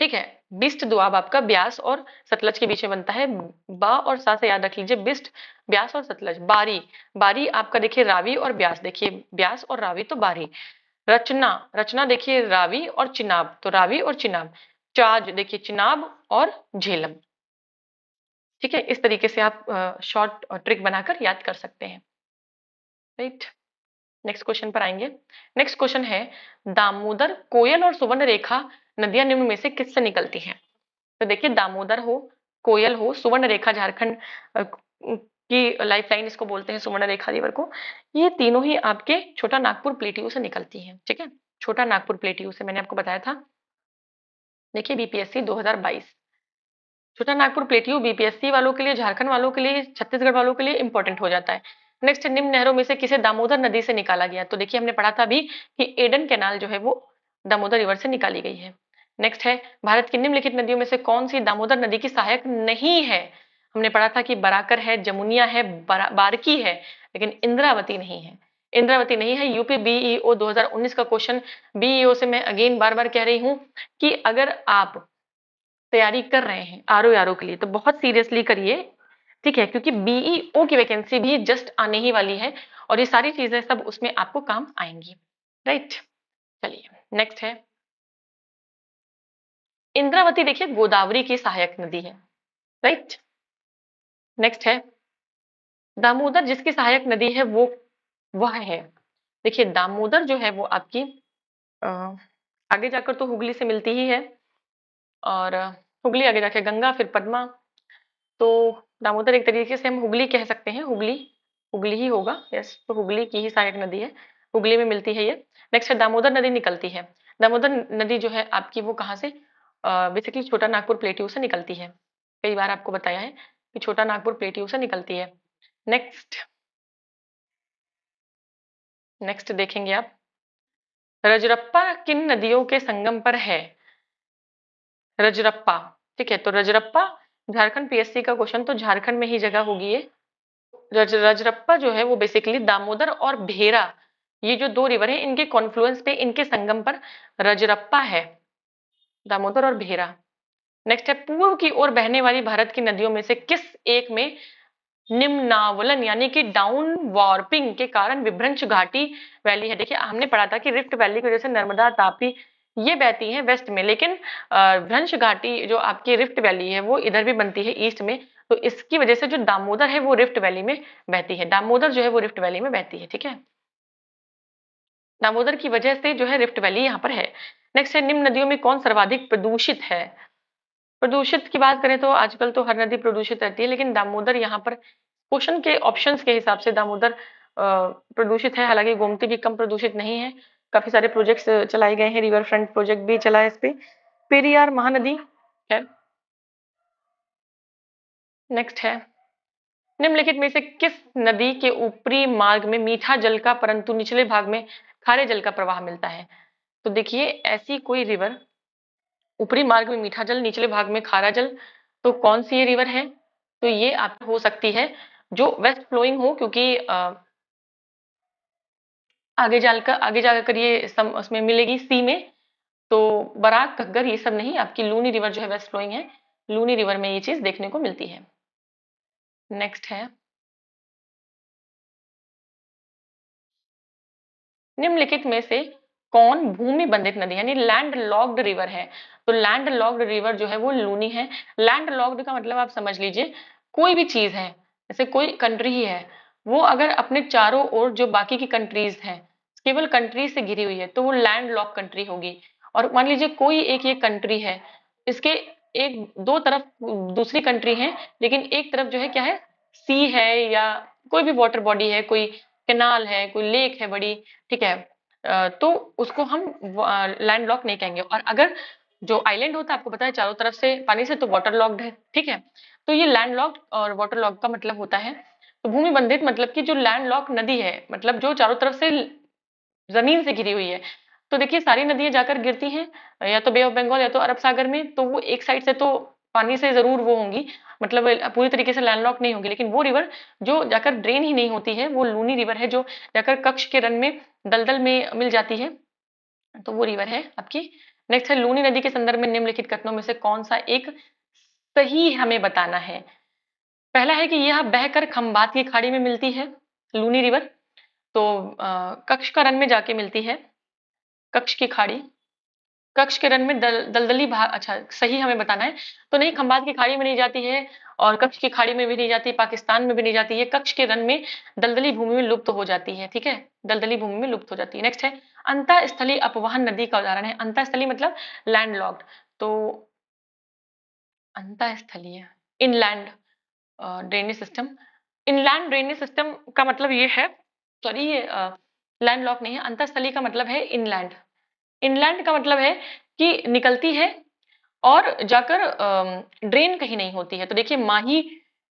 ठीक है। बिस्ट दोआब आपका ब्यास और सतलज के बीच में बनता है। बा और सा से याद रख लीजिए, बिस्ट, ब्यास और सतलज। बारी, बारी आपका देखिए रावी और ब्यास, देखिए ब्यास और रावी तो बारी। रचना, रचना देखिए रावी और चिनाब, तो रावी और चिनाब। चाज देखिए चिनाब और झेलम, ठीक है। इस तरीके से आप शॉर्ट ट्रिक बनाकर याद कर सकते हैं, राइट। नेक्स्ट क्वेश्चन पर आएंगे। नेक्स्ट क्वेश्चन है, दामोदर, कोयल और सुवर्ण रेखा नदियां निम्न में से किससे निकलती हैं? तो देखिए दामोदर हो, कोयल हो, सुवर्ण रेखा झारखंड की लाइफ लाइन इसको बोलते हैं, सुवर्ण रेखा रिवर को। ये तीनों ही आपके छोटा नागपुर प्लेटियो से निकलती हैं, ठीक है। छोटा नागपुर प्लेटियो से मैंने आपको बताया था, देखिए बीपीएससी 2022। छोटा नागपुर प्लेटियो बीपीएससी वालों के लिए, झारखंड वालों के लिए, छत्तीसगढ़ वालों के लिए इंपॉर्टेंट हो जाता है। नेक्स्ट, निम्न नहरों में से किसे दामोदर नदी से निकाला गया? तो देखिए हमने पढ़ा था अभी कि एडन कैनाल जो है वो दामोदर रिवर से निकाली गई है। नेक्स्ट है, भारत की निम्नलिखित नदियों में से कौन सी दामोदर नदी की सहायक नहीं है? हमने पढ़ा था कि बराकर है, जमुनिया है, बारकी है, लेकिन इंद्रावती नहीं है। इंद्रावती नहीं है। यूपी बीईओ 2019 का क्वेश्चन, बीईओ से मैं अगेन बार बार कह रही हूँ कि अगर आप तैयारी कर रहे हैं आरओ आरओ के लिए तो बहुत सीरियसली करिए, ठीक है, क्योंकि बीईओ की वैकेंसी भी जस्ट आने ही वाली है और ये सारी चीजें सब उसमें आपको काम आएंगी, राइट। चलिए नेक्स्ट है इंद्रावती, देखिए गोदावरी की सहायक नदी है, राइट। नेक्स्ट है दामोदर, जिसकी सहायक नदी है वो वह है, देखिए दामोदर जो है वो आपकी अ, आगे जाकर तो हुगली से मिलती ही है और हुगली आगे जाके गंगा फिर पद्मा, तो दामोदर एक तरीके से हम हुगली कह सकते हैं, हुगली हुगली ही होगा, यस, तो हुगली की ही सहायक नदी है, हुगली में मिलती है ये। नेक्स्ट है दामोदर नदी निकलती है, दामोदर नदी जो है आपकी वो कहाँ से, बेसिकली छोटा नागपुर प्लेट्यू से निकलती है, कई बार आपको बताया है कि छोटा नागपुर प्लेट्यू से निकलती है। नेक्स्ट नेक्स्ट देखेंगे आप, रजरप्पा किन नदियों के संगम पर है, रजरप्पा, ठीक है, तो रजरप्पा झारखंड पीएससी का क्वेश्चन, तो झारखंड में ही जगह होगी ये। रजरप्पा जो है वो बेसिकली दामोदर और भेरा, ये जो दो रिवर है इनके कॉन्फ्लुएंस पे, इनके संगम पर रजरप्पा है, दामोदर और भेरा। नेक्स्ट है पूर्व की ओर बहने वाली भारत की नदियों में से किस एक में निम्नावलन यानी कि डाउन वार्पिंग के कारण विभ्रंश घाटी वैली है। देखिए हमने पढ़ा था कि रिफ्ट वैली की वजह से नर्मदा तापी ये बहती है वेस्ट में, लेकिन भ्रंश घाटी जो आपकी रिफ्ट वैली है वो इधर भी बनती है ईस्ट में, तो इसकी वजह से जो दामोदर है वो रिफ्ट वैली में बहती है, दामोदर जो है वो रिफ्ट वैली में बहती है, ठीक है, दामोदर की वजह से जो है रिफ्ट वैली यहाँ पर है। नेक्स्ट है निम्न नदियों में कौन सर्वाधिक प्रदूषित है, प्रदूषित की बात करें तो आजकल तो हर नदी प्रदूषित रहती है, लेकिन दामोदर यहाँ पर क्वेश्चन के ऑप्शंस के हिसाब से दामोदर प्रदूषित है, हालांकि गोमती भी कम प्रदूषित नहीं है, काफी सारे प्रोजेक्ट्स चलाए गए हैं, रिवर फ्रंट प्रोजेक्ट भी चला है इस पे, पेरियार महानदी है। नेक्स्ट है निम्नलिखित में से किस नदी के ऊपरी मार्ग में मीठा जल का परंतु निचले भाग में खारे जल का प्रवाह मिलता है, तो देखिए ऐसी कोई रिवर, ऊपरी मार्ग में मीठा जल निचले भाग में खारा जल, तो कौन सी ये रिवर है, तो ये आप हो सकती है जो वेस्ट फ्लोइंग हो, क्योंकि आगे जाकर ये उसमें मिलेगी सी में, तो बराक घग्गर ये सब नहीं, आपकी लूनी रिवर जो है वेस्ट फ्लोइंग है, लूनी रिवर में ये चीज देखने को मिलती है। नेक्स्ट है निम्नलिखित में से कौन भूमि बंधित नदी यानी लैंड लॉक्ड रिवर है, तो लैंड लॉक्ड रिवर जो है वो लूनी है। लैंड लॉक्ड का मतलब आप समझ लीजिए कोई भी चीज है, जैसे कोई कंट्री ही है, वो अगर अपने चारों ओर जो बाकी की कंट्रीज हैं केवल कंट्री से घिरी हुई है तो वो लैंड लॉक कंट्री होगी। और मान लीजिए कोई एक ये कंट्री है, इसके एक दो तरफ दूसरी कंट्री है, लेकिन एक तरफ जो है क्या है, सी है या कोई भी वाटर बॉडी है, कोई कैनाल है, कोई लेक है बड़ी, ठीक है, तो उसको हम लैंड लॉक नहीं कहेंगे। और अगर जो आइलैंड होता है आपको पता है चारों तरफ से पानी से, तो वाटर लॉक्ड है, ठीक है, तो ये लैंड लॉक्ड और वाटर लॉक का मतलब होता है। तो भूमि बंधित मतलब कि जो लैंड लॉक नदी है, मतलब जो चारों तरफ से जमीन से घिरी हुई है, तो देखिए सारी नदियां जाकर गिरती हैं या तो बे ऑफ बंगाल या तो अरब सागर में, तो वो एक साइड से तो पानी से जरूर वो होंगी, मतलब पूरी तरीके से लैंडलॉक नहीं होगी, लेकिन वो रिवर जो जाकर ड्रेन ही नहीं होती है वो लूनी रिवर है, जो जाकर कक्ष के रन में दलदल में मिल जाती है, तो वो रिवर है आपकी। नेक्स्ट है लूनी नदी के संदर्भ में निम्नलिखित कथनों में से कौन सा एक सही हमें बताना है। पहला है कि यह बहकर खंबात की खाड़ी में मिलती है लूनी रिवर, तो कक्ष का रन में जाके मिलती है, कक्ष की खाड़ी, कक्ष के रन में दलदली भाग, अच्छा सही हमें बताना है, तो नहीं खंबात की खाड़ी में नहीं जाती है और कक्ष की खाड़ी में भी नहीं जाती, पाकिस्तान में भी नहीं जाती है, कक्ष के रन में दलदली भूमि में लुप्त हो जाती है, ठीक है, दलदली भूमि में लुप्त हो जाती है। नेक्स्ट है अंतःस्थलीय अपवहन नदी का उदाहरण है, अंतःस्थलीय मतलब लैंडलॉक्ड, तो अंतःस्थलीय inland drainage system, inland drainage system का मतलब ये है, सॉरी ये लैंडलॉक नहीं है, अंतःस्थलीय का मतलब है इनलैंड, इनलैंड का मतलब है कि निकलती है और जाकर ड्रेन कहीं नहीं होती है, तो देखिए माही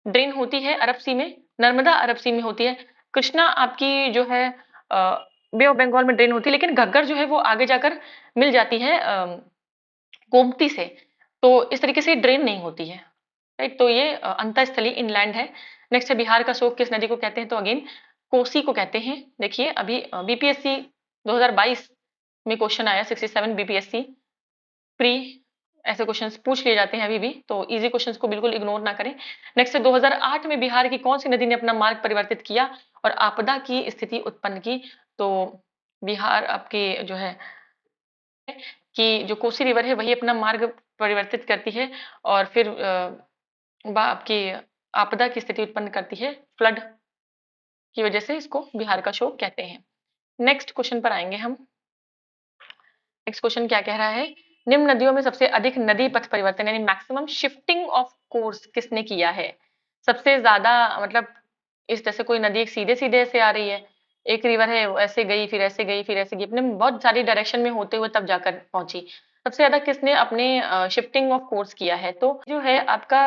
ड्रेन होती है अरब सी में, नर्मदा अरब सी में होती है, कृष्णा आपकी जो है बे ऑफ बंगाल में ड्रेन होती है, लेकिन घग्गर जो है वो आगे जाकर मिल जाती है गोमती से, तो इस तरीके से ड्रेन नहीं होती है, राइट, तो ये अंतःस्थलीय इनलैंड है। नेक्स्ट है बिहार का शोक किस नदी को कहते हैं, तो अगेन कोसी को कहते हैं। देखिए अभी बीपीएससी 2022 में क्वेश्चन आया 67 बीपीएससी प्री, ऐसे क्वेश्चंस पूछ लिए जाते हैं अभी भी, तो इजी क्वेश्चंस को बिल्कुल इग्नोर ना करें। नेक्स्ट है 2008 में बिहार की कौन सी नदी ने अपना मार्ग परिवर्तित किया और आपदा की स्थिति उत्पन्न की? तो बिहार आपके जो है कि जो कोसी रिवर है वही अपना मार्ग परिवर्तित करती है और फिर आपकी आपदा की स्थिति उत्पन्न करती है, फ्लड की वजह से इसको बिहार का शोक कहते हैं। नेक्स्ट क्वेश्चन पर आएंगे हम। नेक्स्ट क्वेश्चन क्या कह रहा है, निम्न नदियों में सबसे अधिक नदी पथ परिवर्तन यानी मैक्सिमम शिफ्टिंग ऑफ कोर्स किसने किया है? सबसे ज्यादा मतलब इस तरह से कोई नदी एक सीधे सीधे ऐसे आ रही है, एक रिवर है ऐसे गई फिर ऐसे गई फिर ऐसे गई, अपने बहुत सारी डायरेक्शन में होते हुए तब जाकर पहुंची। सबसे ज्यादा किसने अपने शिफ्टिंग ऑफ कोर्स किया है? तो जो है आपका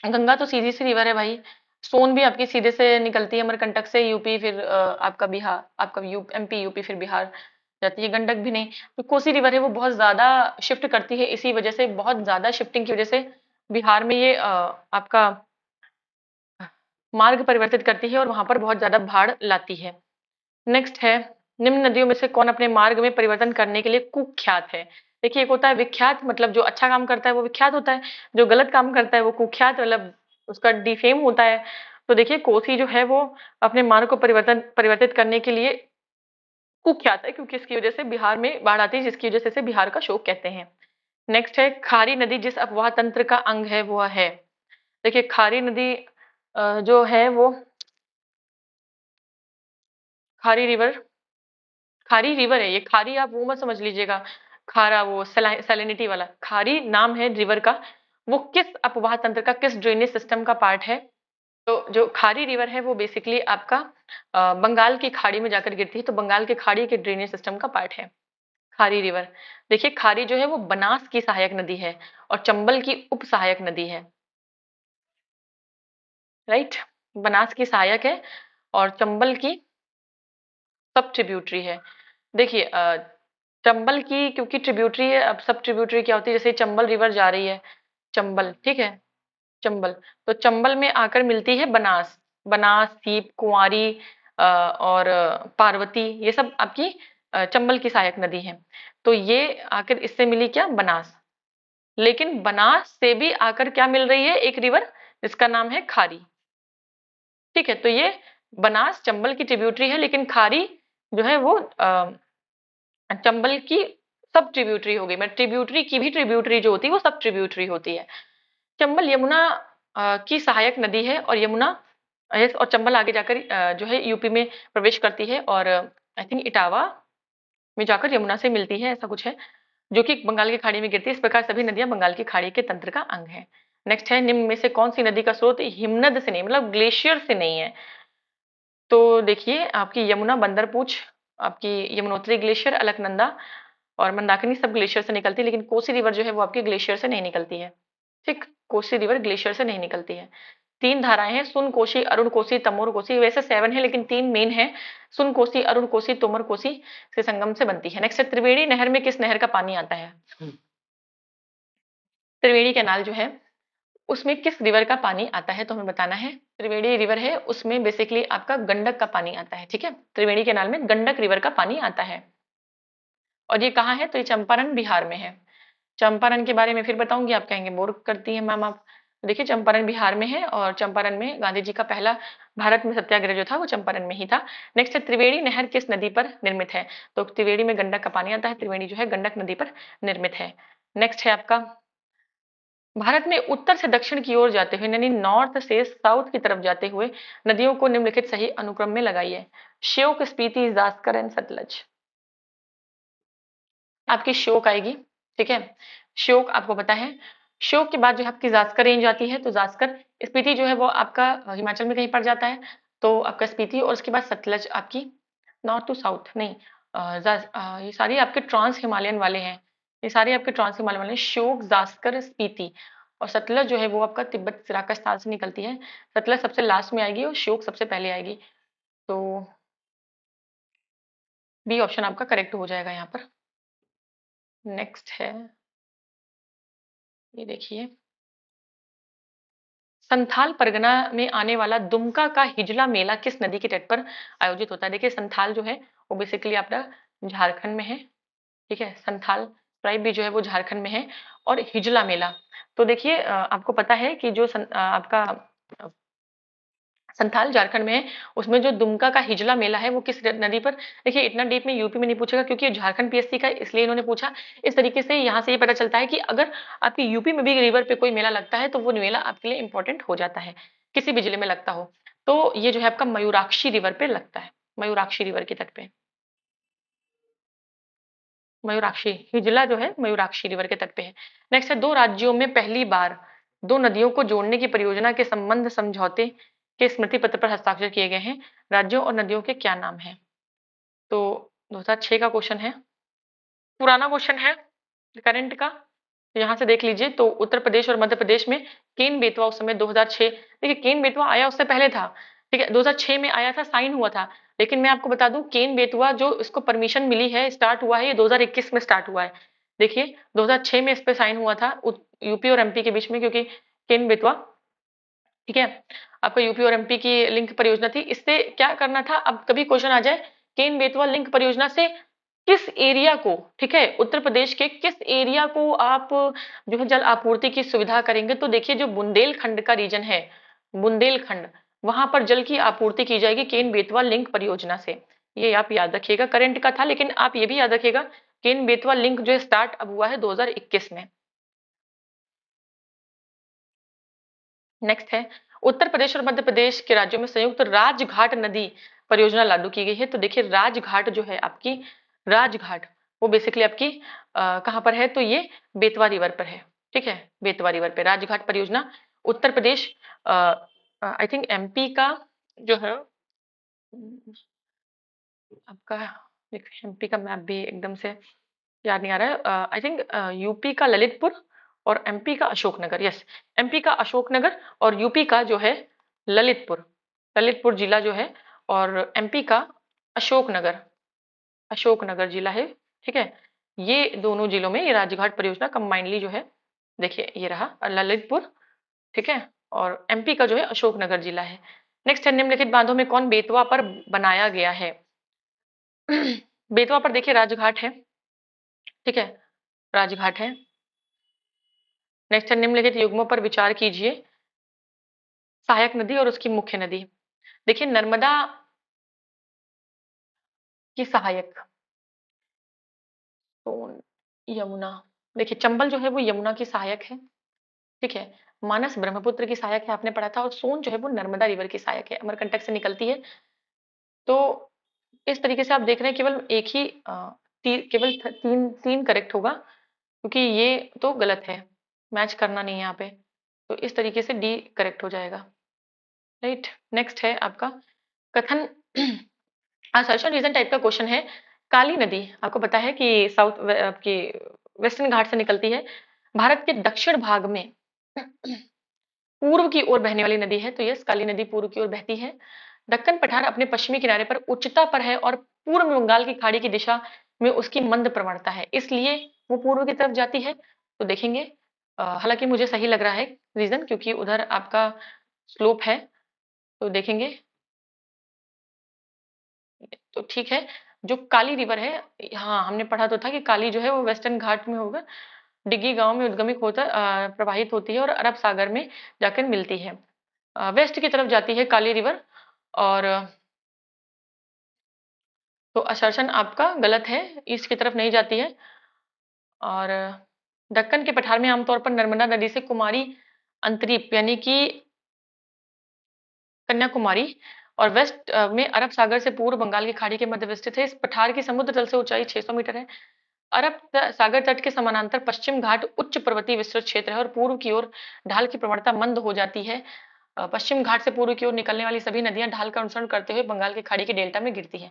गंगा तो सीधी सी रिवर है भाई। सोन भी आपकी सीधे से निकलती है अमरकंटक से यूपी, फिर आपका बिहार, आपका एमपी यूपी फिर बिहार जाती है। गंडक भी नहीं, तो कोसी रिवर है वो बहुत ज्यादा शिफ्ट करती है, इसी वजह से बहुत ज्यादा शिफ्टिंग की वजह से बिहार में ये आपका मार्ग परिवर्तित करती है और वहां पर बहुत ज्यादा बाढ़ लाती है। नेक्स्ट है, निम्न नदियों में से कौन अपने मार्ग में परिवर्तन करने के लिए कुख्यात है? देखिए एक होता है विख्यात, मतलब जो अच्छा काम करता है वो विख्यात होता है, जो गलत काम करता है वो कुख्यात, मतलब उसका डिफेम होता है। तो देखिए कोसी जो है वो अपने मार्ग को परिवर्तित करने के लिए कुख्यात है, क्योंकि इसकी वजह से बिहार में बाढ़ आती है, जिसकी वजह से इसे बिहार का शोक कहते हैं। नेक्स्ट है, खारी नदी जिस अपवाह तंत्र का अंग है वह है? देखिए खारी नदी जो है वो खारी रिवर, खारी रिवर है ये, खारी आप वो मत समझ लीजिएगा खारा वो सैलिनिटी वाला, खारी नाम है रिवर का। वो किस अपवाह तंत्र का, किस ड्रेनेज सिस्टम का पार्ट है? तो जो खारी रिवर है वो बेसिकली आपका बंगाल की खाड़ी में जाकर गिरती है, तो बंगाल की खाड़ी के ड्रेनेज सिस्टम का पार्ट है खारी रिवर। देखिए खारी जो है वो बनास की सहायक नदी है और चंबल की उप सहायक नदी है, राइट। बनास की सहायक है और चंबल की सब ट्रिब्यूटरी है। देखिए चंबल की क्योंकि ट्रिब्यूटरी है, अब सब ट्रिब्यूटरी क्या होती है, जैसे चंबल रिवर जा रही है, चंबल ठीक है, चंबल, तो चंबल में आकर मिलती है बनास, बनास, सीप, कुंवारी और पार्वती, ये सब आपकी चंबल की सहायक नदी है। तो ये आकर इससे मिली क्या, बनास। लेकिन बनास से भी आकर क्या मिल रही है, एक रिवर जिसका नाम है खारी, ठीक है। तो ये बनास चंबल की ट्रिब्यूटरी है, लेकिन खारी जो है वो चंबल की सब ट्रिब्यूटरी हो गई, मतलब ट्रिब्यूटरी की भी ट्रिब्यूटरी जो होती है वो सब ट्रिब्यूटरी होती है। चंबल यमुना की सहायक नदी है और यमुना और चंबल आगे जाकर जो है यूपी में प्रवेश करती है और आई थिंक इटावा में जाकर यमुना से मिलती है, ऐसा कुछ है, जो कि बंगाल की खाड़ी में गिरती है। इस प्रकार सभी नदियां बंगाल की खाड़ी के तंत्र का अंग है। नेक्स्ट है, निम्न में से कौन सी नदी का स्रोत हिमनद से नहीं, मतलब ग्लेशियर से नहीं है? तो देखिए आपकी यमुना, बंदरपूछ, आपकी यमुनोत्री ग्लेशियर, अलकनंदा और मंदाकिनी सब ग्लेशियर से निकलती है, लेकिन कोसी रिवर जो है वो आपकी ग्लेशियर से नहीं निकलती है, ठीक। कोसी रिवर ग्लेशियर से नहीं निकलती है। तीन धाराएं हैं, सुन कोसी, अरुण कोसी, तमोर कोसी, वैसे 7 है लेकिन 3 मेन है, सुन कोसी, अरुण कोसी, तोमर कोसी से संगम से बनती है। नेक्स्ट है, त्रिवेणी नहर में किस नहर का पानी आता है? त्रिवेणी कैनाल जो है उसमें किस रिवर का पानी आता है, तो हमें बताना है। त्रिवेणी रिवर है उसमें बेसिकली आपका गंडक का पानी आता है, ठीक है। त्रिवेणी कैनाल में गंडक रिवर का पानी आता है और ये कहाँ है, तो ये चंपारण बिहार में है। चंपारण के बारे में फिर बताऊंगी, आप कहेंगे बोर करती है मैम आप। देखिए चंपारण बिहार में है और चंपारण में गांधी जी का पहला भारत में सत्याग्रह जो था वो चंपारण में ही था। नेक्स्ट है, त्रिवेणी नहर किस नदी पर निर्मित है? तो त्रिवेणी में गंडक का पानी आता है, त्रिवेणी जो है गंडक नदी पर निर्मित है। नेक्स्ट है आपका, भारत में उत्तर से दक्षिण की ओर जाते हुए यानी नॉर्थ से साउथ की तरफ जाते हुए नदियों को निम्नलिखित सही अनुक्रम में लगाइए। श्योक, स्पीति, जास्कर एंड सतलज। आपकी श्योक आएगी, ठीक है। श्योक आपको पता है, श्योक के बाद जो है आपकी जास्कर रेंज आती है, तो जास्कर, स्पीति जो है वो आपका हिमाचल में कहीं पड़ जाता है, तो आपका स्पीति, और उसके बाद सतलज आपकी नॉर्थ टू साउथ नहीं, ये सारी आपके ट्रांस हिमालयन वाले हैं, ये सारे आपके ट्रांस हिमालयन वाले हैं, श्योक, जास्कर, स्पीति। और सतलज जो है वो आपका तिब्बत सिराका स्थान से निकलती है, सतलज सबसे लास्ट में आएगी और श्योक सबसे पहले आएगी। तो बी ऑप्शन आपका करेक्ट हो जाएगा यहाँ पर। नेक्स्ट है, ये देखिए संथाल परगना में आने वाला दुमका का हिजला मेला किस नदी के तट पर आयोजित होता है? देखिए संथाल जो है वो बेसिकली आपका झारखंड में है, ठीक है। संथाल ट्राइब भी जो है वो झारखंड में है। और हिजला मेला, तो देखिए आपको पता है कि जो आपका संथाल झारखंड में है, उसमें जो दुमका का हिजला मेला है वो किस नदी पर। देखिए इतना डीप में यूपी में नहीं पूछेगा क्योंकि ये झारखंड पीएससी का है, इसलिए इन्होंने पूछा। इस तरीके से यहाँ से ये पता चलता है कि अगर आपकी यूपी में भी रिवर पे कोई मेला लगता है तो वो मेला आपके लिए इंपॉर्टेंट हो जाता है, किसी भी जिले में लगता हो। तो ये जो है आपका मयूराक्षी रिवर पे लगता है, मयूराक्षी रिवर के तट पे। मयूराक्षी हिजला जो है मयूराक्षी रिवर के तट पे है। नेक्स्ट है, दो राज्यों में पहली बार दो नदियों को जोड़ने की परियोजना के संबंध समझौते के स्मृति पत्र पर हस्ताक्षर किए गए हैं। राज्यों और नदियों के क्या नाम है? तो 2006 का क्वेश्चन है, पुराना क्वेश्चन है करंट का। तो यहाँ से देख लीजिए, तो उत्तर प्रदेश और मध्य प्रदेश में केन बेतवा उस समय 2006, देखिए केन बेतवा आया उससे पहले था, ठीक है 2006 में आया था, साइन हुआ था। लेकिन मैं आपको बता दूं केन बेतवा जो इसको परमिशन मिली है, स्टार्ट हुआ है, ये 2021 में स्टार्ट हुआ है। देखिए 2006 में इस पे साइन हुआ था यूपी और एमपी के बीच में, क्योंकि केन बेतवा, ठीक है, आपका यूपी और एमपी की लिंक परियोजना थी। इससे क्या करना था, अब कभी क्वेश्चन आ जाए केन बेतवा लिंक परियोजना से किस एरिया को, ठीक है, उत्तर प्रदेश के किस एरिया को आप जो है जल आपूर्ति की सुविधा करेंगे, तो देखिए जो बुंदेलखंड का रीजन है, बुंदेलखंड, वहां पर जल की आपूर्ति की जाएगी केन बेतवा लिंक परियोजना से। ये आप याद रखिएगा, करंट का था, लेकिन आप ये भी याद रखिएगा केन बेतवा लिंक जो स्टार्ट अब हुआ है 2021 में। नेक्स्ट है, उत्तर प्रदेश और मध्य प्रदेश के राज्यों में संयुक्त राजघाट नदी परियोजना लागू की गई है। तो देखिए राजघाट जो है आपकी, राजघाट वो बेसिकली आपकी कहाँ पर है, तो ये बेतवा रिवर पर है, ठीक है, बेतवा रिवर पे राजघाट परियोजना। Uttar Pradesh, I think MP का जो है आपका, एमपी का मैप भी एकदम से याद नहीं आ रहा है, आई थिंक यूपी का ललितपुर और एमपी का अशोकनगर, यस, एमपी का अशोकनगर और यूपी का जो है ललितपुर, ललितपुर जिला जो है, और एमपी का अशोकनगर, अशोकनगर जिला है, ठीक है। ये दोनों जिलों में ये राजघाट परियोजना कंबाइनली जो है, देखिए ये रहा ललितपुर, ठीक है, और एमपी का जो है अशोकनगर जिला है। नेक्स्ट है, निम्नलिखित बांधों में कौन बेतवा पर बनाया गया है? बेतवा पर देखिए राजघाट है, ठीक है, राजघाट है। नेक्स्ट है, निम्नलिखित युग्मों पर विचार कीजिए, सहायक नदी और उसकी मुख्य नदी। देखिए नर्मदा की सहायक, सोन, यमुना, देखिए चंबल जो है वो यमुना की सहायक है, ठीक है, मानस ब्रह्मपुत्र की सहायक है, आपने पढ़ा था, और सोन जो है वो नर्मदा रिवर की सहायक है, अमरकंटक से निकलती है। तो इस तरीके से आप देख रहे हैं केवल एक ही केवल तीन तीन करेक्ट होगा, क्योंकि ये तो गलत है, मैच करना नहीं है यहाँ पे, तो इस तरीके से डी करेक्ट हो जाएगा, राइट। नेक्स्ट है आपका कथन असर्शन रीजन टाइप का क्वेश्चन है। काली नदी आपको पता है कि साउथ आपकी वेस्टर्न घाट से निकलती है, भारत के दक्षिण भाग में पूर्व की ओर बहने वाली नदी है, तो यस काली नदी पूर्व की ओर बहती है। दक्कन पठार अपने पश्चिमी किनारे पर उच्चता पर है और पूर्व में बंगाल की खाड़ी की दिशा में उसकी मंद प्रवणता है, इसलिए वो पूर्व की तरफ जाती है। तो देखेंगे हालांकि मुझे सही लग रहा है रीजन, क्योंकि उधर आपका स्लोप है, तो देखेंगे, तो ठीक है। जो काली रिवर है, हाँ हमने पढ़ा तो था कि काली जो है वो वेस्टर्न घाट में होगा, डिग्गी गांव में उद्गमित होता प्रवाहित होती है और अरब सागर में जाकर मिलती है, वेस्ट की तरफ जाती है काली रिवर। और तो असर्शन आपका गलत है, ईस्ट की तरफ नहीं जाती है। और दक्कन के पठार में आमतौर पर नर्मदा नदी से कुमारी अंतरीप यानी कि कन्याकुमारी और वेस्ट में अरब सागर से पूर्व बंगाल की खाड़ी के मध्य स्थित है। इस पठार की समुद्र तल से ऊंचाई 600 मीटर है। अरब सागर तट के समानांतर पश्चिम घाट उच्च पर्वतीय विस्तृत क्षेत्र है और पूर्व की ओर ढाल की प्रवणता मंद हो जाती है। पश्चिम घाट से पूर्व की ओर निकलने वाली सभी नदियां ढाल का अनुसरण करते हुए बंगाल की खाड़ी के डेल्टा में गिरती है।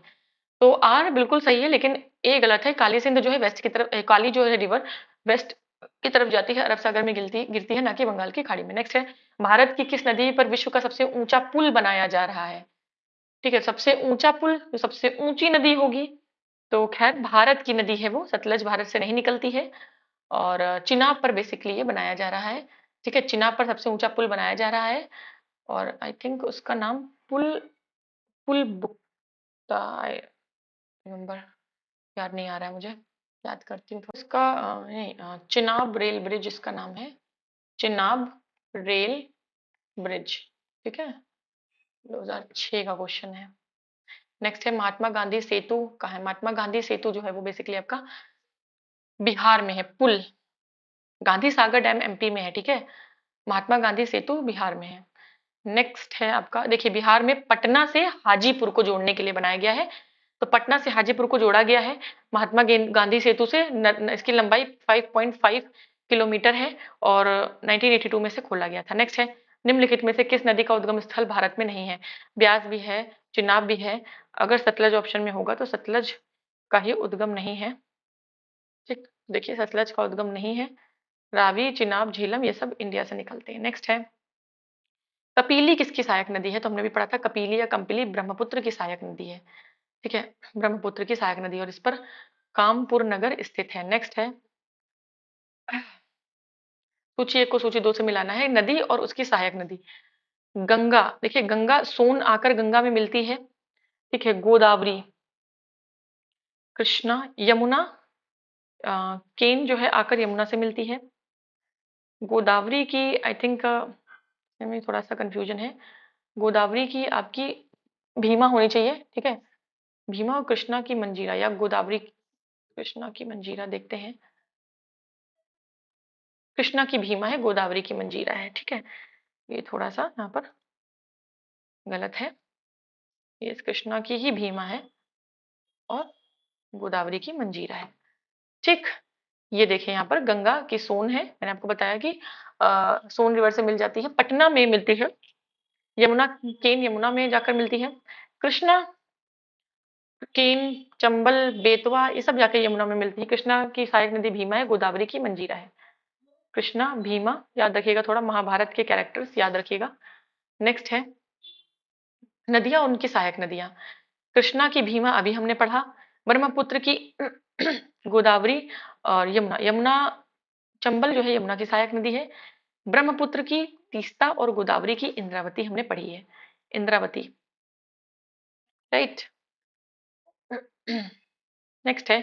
तो आर बिल्कुल सही है, लेकिन ए गलत है। काली सिंध जो है वेस्ट की तरफ, काली जो है रिवर वेस्ट की तरफ जाती है, अरब सागर में गिरती गिरती है, ना कि बंगाल की खाड़ी में। नेक्स्ट है, भारत की किस नदी पर विश्व का सबसे ऊंचा पुल बनाया जा रहा है? ठीक है, सबसे ऊंचा पुल, जो सबसे ऊंची नदी होगी, तो खैर भारत की नदी है वो, सतलज भारत से नहीं निकलती है, और चिनाब पर बेसिकली ये बनाया जा रहा है। ठीक है, चिनाब पर सबसे ऊंचा पुल बनाया जा रहा है और आई थिंक उसका नाम पुल पुल बुक्ता रिमेम्बर, याद नहीं आ रहा है मुझे, याद करती हूँ थोड़ा। इसका नहीं, चिनाब रेल ब्रिज इसका नाम है, चिनाब रेल ब्रिज। ठीक है, 2006 का क्वेश्चन है। नेक्स्ट है महात्मा गांधी सेतु कहाँ है? महात्मा गांधी सेतु जो है वो बेसिकली आपका बिहार में है। पुल गांधी सागर डैम एमपी में है। ठीक है, महात्मा गांधी सेतु बिहार में है। नेक्स्ट है आपका, देखिए बिहार में पटना से हाजीपुर को जोड़ने के लिए बनाया गया है, तो पटना से हाजीपुर को जोड़ा गया है महात्मा गांधी सेतु से। इसकी लंबाई 5.5 किलोमीटर है और 1982 में से खोला गया था। नेक्स्ट है, निम्नलिखित में से किस नदी का उद्गम स्थल भारत में नहीं है? ब्यास भी है, चिनाब भी है, अगर सतलज ऑप्शन में होगा तो सतलज का ही उद्गम नहीं है। ठीक, देखिए सतलज का उद्गम नहीं है। रावी, चिनाब, झेलम ये सब इंडिया से निकलते हैं। नेक्स्ट है, कपीली किसकी सहायक नदी है? तो हमने भी पढ़ा था कपीली या कंपिली ब्रह्मपुत्र की सहायक नदी है। ठीक है, ब्रह्मपुत्र की सहायक नदी और इस पर कामपुर नगर स्थित है। नेक्स्ट है, सूची एक को सूची दो से मिलाना है। नदी और उसकी सहायक नदी, गंगा, देखिए गंगा सोन आकर गंगा में मिलती है। ठीक है, गोदावरी, कृष्णा, यमुना, केन जो है आकर यमुना से मिलती है। गोदावरी की आई थिंक में थोड़ा सा कंफ्यूजन है, गोदावरी की आपकी भीमा होनी चाहिए। ठीक है, भीमा और कृष्णा की मंजीरा या गोदावरी कृष्णा की मंजीरा, देखते हैं। कृष्णा की भीमा है, गोदावरी की मंजीरा है। ठीक है, ये थोड़ा सा यहाँ पर गलत है, ये कृष्णा की ही भीमा है और गोदावरी की मंजीरा है। ठीक, ये देखिए यहाँ पर गंगा की सोन है, मैंने आपको बताया कि सोन रिवर से मिल जाती है, पटना में मिलती है। यमुना, केन यमुना में जाकर मिलती है। कृष्णा, केन, चंबल, बेतवा ये सब जाके यमुना में मिलती है। कृष्णा की सहायक नदी भीमा है, गोदावरी की मंजीरा है। कृष्णा, भीमा याद रखिएगा, थोड़ा महाभारत के कैरेक्टर्स याद रखिएगा। नेक्स्ट है नदियां, उनकी सहायक नदियां, कृष्णा की भीमा अभी हमने पढ़ा, ब्रह्मपुत्र की गोदावरी और यमुना, यमुना चंबल जो है यमुना की सहायक नदी है। ब्रह्मपुत्र की तीस्ता और गोदावरी की इंद्रावती हमने पढ़ी है, इंद्रावती। राइट, नेक्स्ट है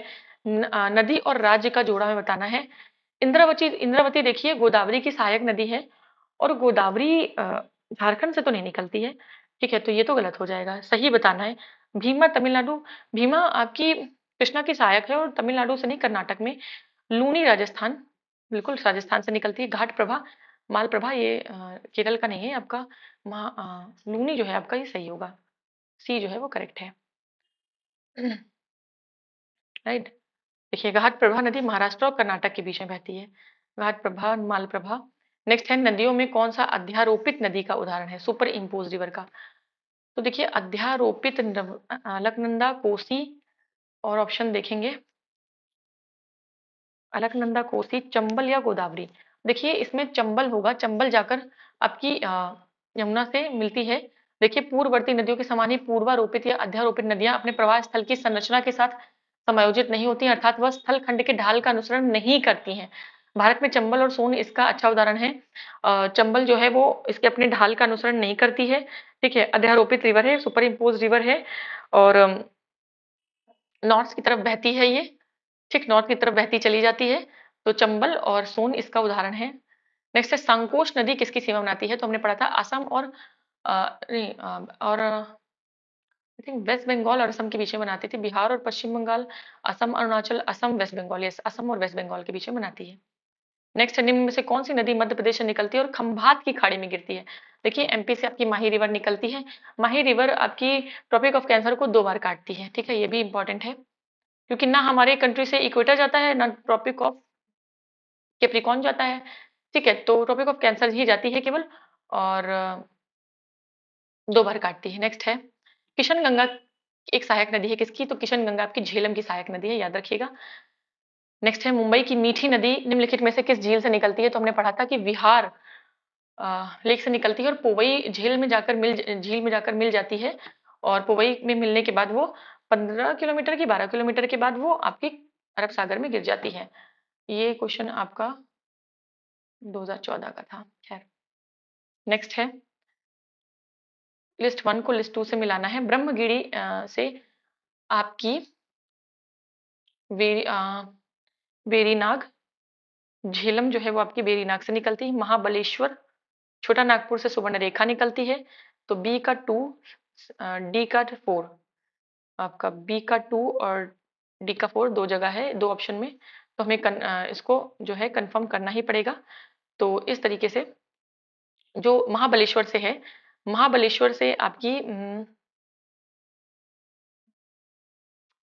नदी और राज्य का जोड़ा हमें बताना है। इंद्रावती, इंद्रावती देखिए गोदावरी की सहायक नदी है और गोदावरी झारखंड से तो नहीं निकलती है। ठीक है, तो ये तो गलत हो जाएगा, सही बताना है। भीमा तमिलनाडु, भीमा आपकी कृष्णा की सहायक है और तमिलनाडु से नहीं, कर्नाटक में। लूनी राजस्थान, बिल्कुल राजस्थान से निकलती है। घाट प्रभा, माल प्रभा ये केरल का नहीं है आपका। लूनी जो है आपका ये सही होगा, सी जो है वो करेक्ट है। राइट, देखिए घाट प्रभा नदी महाराष्ट्र और कर्नाटक के बीच में बहती है, घाट प्रभा, मालप्रभा। नेक्स्ट है, नदियों में कौन सा अध्यारोपित नदी का उदाहरण है? सुपर इम्पोज रिवर का, तो देखिए अध्यारोपित अलकनंदा, कोसी और ऑप्शन देखेंगे अलकनंदा, कोसी, चंबल या गोदावरी। देखिए इसमें चंबल होगा, चंबल जाकर आपकी यमुना से मिलती है। देखिए पूर्ववर्ती नदियों के समान ही पूर्वारोपित या अध्यारोपित नदियां अपने प्रवाह स्थल की संरचना के साथ समायोजित नहीं होती, अर्थात वह स्थल खंड के ढाल का अनुसरण नहीं करती हैं। भारत में चंबल और सोन इसका अच्छा उदाहरण है। चंबल जो है वो इसके अपने ढाल का अनुसरण नहीं करती है। ठीक है, अध्यारोपित रिवर है, सुपर इम्पोज रिवर है और नॉर्थ की तरफ बहती है ये। ठीक, नॉर्थ की तरफ बहती चली जाती है, तो चंबल और सोन इसका उदाहरण है। नेक्स्ट है, संकोश नदी किसकी सीमा बनाती है? तो हमने पढ़ा था असम और नहीं और आई थिंक वेस्ट बंगाल और असम के बीच में बनाती थी, बिहार और पश्चिम बंगाल, असम अरुणाचल, असम वेस्ट बंगाल, यस असम और वेस्ट बंगाल के बीच में बनाती है। नेक्स्ट है, निम्न में से कौन सी नदी मध्य प्रदेश से निकलती है और खंभात की खाड़ी में गिरती है? देखिए एमपी से आपकी माही रिवर निकलती है, माही रिवर आपकी ट्रॉपिक ऑफ कैंसर को 2 बार काटती है। ठीक है, ये भी इंपॉर्टेंट है क्योंकि ना हमारे कंट्री से इक्वेटर जाता है ना ट्रॉपिक ऑफ कैप्रिकॉर्न जाता है। ठीक है, तो ट्रॉपिक ऑफ कैंसर ही जाती है केवल और 2 बार काटती है। नेक्स्ट है, किशन गंगा एक सहायक नदी है किसकी? तो किशन गंगा आपकी झेलम की सहायक नदी है, याद रखिएगा। नेक्स्ट है, मुंबई की मीठी नदी निम्नलिखित में से किस झील से निकलती है? तो हमने पढ़ा था कि विहार लेक से निकलती है और पोवई झील में जाकर मिल जाती है और पोवई में मिलने के बाद वो 15 किलोमीटर की 12 किलोमीटर के बाद वो आपकी अरब सागर में गिर जाती है। ये क्वेश्चन आपका 2014 का था। खैर, नेक्स्ट है, लिस्ट 1 को लिस्ट 2 से मिलाना है। ब्रह्मगिरी से आपकी वेरी वेरीनाग, झेलम जो है वो आपकी वेरीनाग से निकलती है। महाबलेश्वर, छोटा नागपुर से सुवर्ण रेखा निकलती है। तो बी का 2, डी का 4, आपका बी का 2 और डी का 4 दो जगह है, दो ऑप्शन में, तो हमें इसको जो है कंफर्म करना ही पड़ेगा। तो इस तरीके से जो महाबलेश्वर से है, महाबलेश्वर से आपकी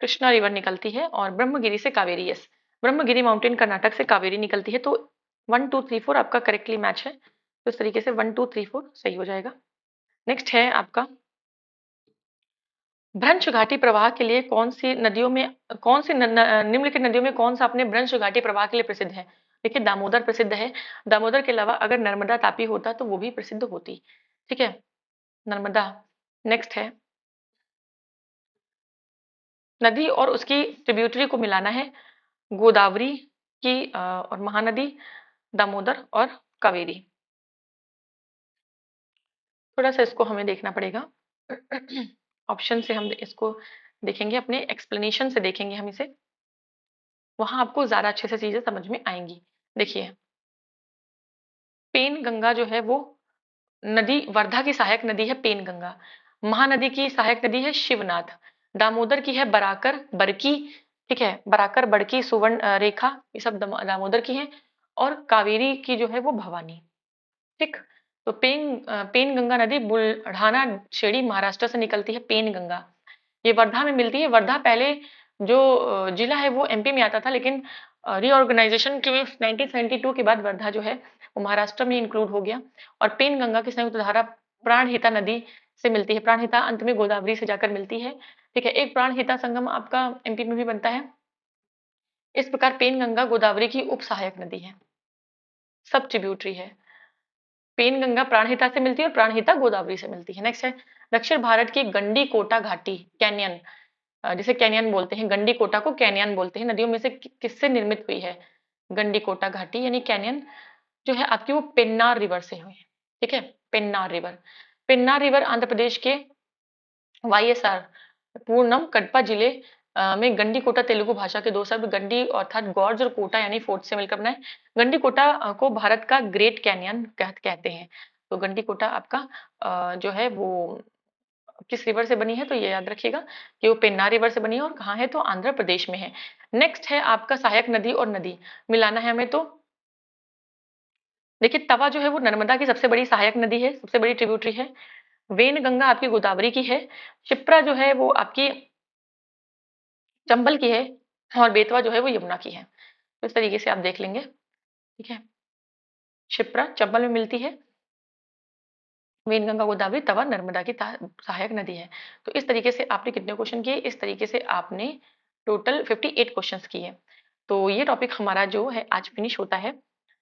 कृष्णा रिवर निकलती है, और ब्रह्मगिरी से कावेरी, यस, ब्रह्मगिरी माउंटेन कर्नाटक से कावेरी निकलती है। तो 1 2 3 4 आपका करेक्टली मैच है। तो इस तरीके से 1 2 3 4 सही हो जाएगा। नेक्स्ट है आपका, भ्रंश घाटी प्रवाह के लिए कौन सी नदियों में, कौन सी निम्नलिखित नदियों में कौन सा अपने भ्रंश घाटी प्रवाह के लिए प्रसिद्ध है? देखिए, दामोदर प्रसिद्ध है। दामोदर के अलावा अगर नर्मदा तापी होता तो वो भी प्रसिद्ध होती। ठीक है, नर्मदा। नेक्स्ट है, नदी और उसकी ट्रिब्यूटरी को मिलाना है। गोदावरी की और महानदी, दामोदर और कावेरी। थोड़ा सा इसको हमें देखना पड़ेगा। ऑप्शन से हम इसको देखेंगे, अपने एक्सप्लेनेशन से देखेंगे हम इसे, वहां आपको ज्यादा अच्छे से चीजें समझ में आएंगी। देखिए, पेन गंगा जो है वो नदी, वर्धा की सहायक नदी है पेन गंगा। महानदी की सहायक नदी है शिवनाथ। दामोदर की है बराकर, बरकी। ठीक है, बराकर, बड़की, सुवर्ण रेखा, ये सब दामोदर की हैं। और कावेरी की जो है वो भवानी। ठीक, तो पेन गंगा नदी बुल्ढाना, शेडी, महाराष्ट्र से निकलती है पेन गंगा। ये वर्धा में मिलती है। वर्धा पहले जो जिला है वो एमपी में आता था, लेकिन रीऑर्गेनाइजेशन के 1972 के बाद वर्धा जो है वो महाराष्ट्र में इंक्लूड हो गया। और पेन गंगा की संयुक्त धारा प्राणहिता नदी से मिलती है। प्राणहिता अंत में गोदावरी से जाकर मिलती है। ठीक है, एक प्राणहिता संगम आपका एमपी में भी बनता है। इस प्रकार पेन गंगा गोदावरी की उप सहायक नदी है, सब ट्रिब्यूटरी है। पेन गंगा प्राणहिता से मिलती है और प्राणहिता गोदावरी से मिलती है। नेक्स्ट है, दक्षिण भारत की गंडी कोटा घाटी, कैनियन, जिसे कैनियन बोलते हैं, गंडी कोटा को कैनियन बोलते हैं, नदियों में से किससे निर्मित हुई है? गंडी कोटा घाटी यानी कैनियन जो है आपकी वो पेन्नार रिवर से हुई है। ठीक है, पेन्नार रिवर। पेन्नार रिवर आंध्र प्रदेश के वाईएसआर पूर्णम कडपा जिले में गंडी कोटा तेलुगु भाषा के दो शब्द गंडी अर्थात गॉर्ज और कोटा यानी फोर्ट से मिलकर बनाए। गंडी कोटा को भारत का ग्रेट कैनियन कहते हैं। तो गंडी कोटा आपका जो है वो किस रिवर से बनी है, तो ये याद रखिएगा कि वो पेन्नार रिवर से बनी है, और कहाँ है, तो आंध्र प्रदेश में है। नेक्स्ट है आपका सहायक नदी और नदी मिलाना है हमें। तो देखिए, तवा जो है वो नर्मदा की सबसे बड़ी सहायक नदी है, सबसे बड़ी ट्रिब्यूटरी है। वेन गंगा आपकी गोदावरी की है। शिप्रा जो है वो आपकी चंबल की है। और बेतवा जो है वो यमुना की है। तो इस तरीके से आप देख लेंगे। ठीक है, शिप्रा चंबल में मिलती है, वेनगंगा गोदावरी तवा नर्मदा की सहायक नदी है। तो इस तरीके से आपने कितने क्वेश्चन किए? इस तरीके से आपने टोटल 58 क्वेश्चंस किए। तो ये टॉपिक हमारा जो है आज फिनिश होता है।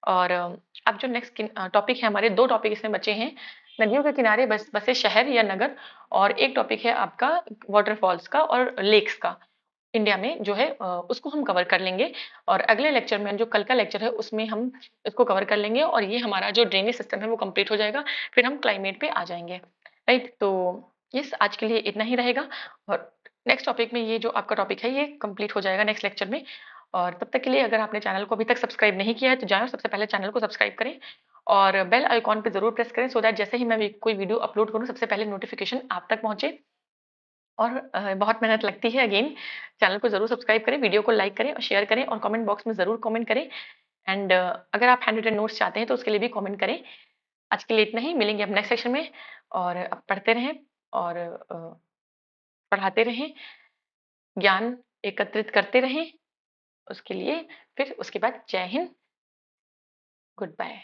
और अब जो नेक्स्ट टॉपिक है, हमारे दो टॉपिक इसमें बचे हैं, नदियों के किनारे बसे शहर या नगर, और एक टॉपिक है आपका वाटरफॉल्स का और लेक्स का, इंडिया में जो है उसको हम कवर कर लेंगे। और अगले लेक्चर में, जो कल का लेक्चर है, उसमें हम इसको कवर कर लेंगे, और ये हमारा जो ड्रेनेज सिस्टम है वो कंप्लीट हो जाएगा। फिर हम क्लाइमेट पे आ जाएंगे। राइट, तो यस, आज के लिए इतना ही रहेगा। और नेक्स्ट टॉपिक में ये जो आपका टॉपिक है ये कंप्लीट हो जाएगा नेक्स्ट लेक्चर में। और तब तक के लिए, अगर आपने चैनल को अभी तक सब्सक्राइब नहीं किया है तो जाएं और सबसे पहले चैनल को सब्सक्राइब करें, और बेल आइकॉन पे जरूर प्रेस करें, सो दैट जैसे ही मैं कोई वीडियो अपलोड करूं सबसे पहले नोटिफिकेशन आप तक पहुंचे। और बहुत मेहनत लगती है, अगेन चैनल को जरूर सब्सक्राइब करें, वीडियो को लाइक करें और शेयर करें, और कमेंट बॉक्स में जरूर कमेंट करें। एंड अगर आप हैंड रिटन नोट्स चाहते हैं तो उसके लिए भी कमेंट करें। आज के लिए इतना ही, मिलेंगे अब नेक्स्ट सेक्शन में। और अब पढ़ते रहें और पढ़ाते रहें, ज्ञान एकत्रित करते रहें उसके लिए। फिर उसके बाद जय हिंद, गुड बाय।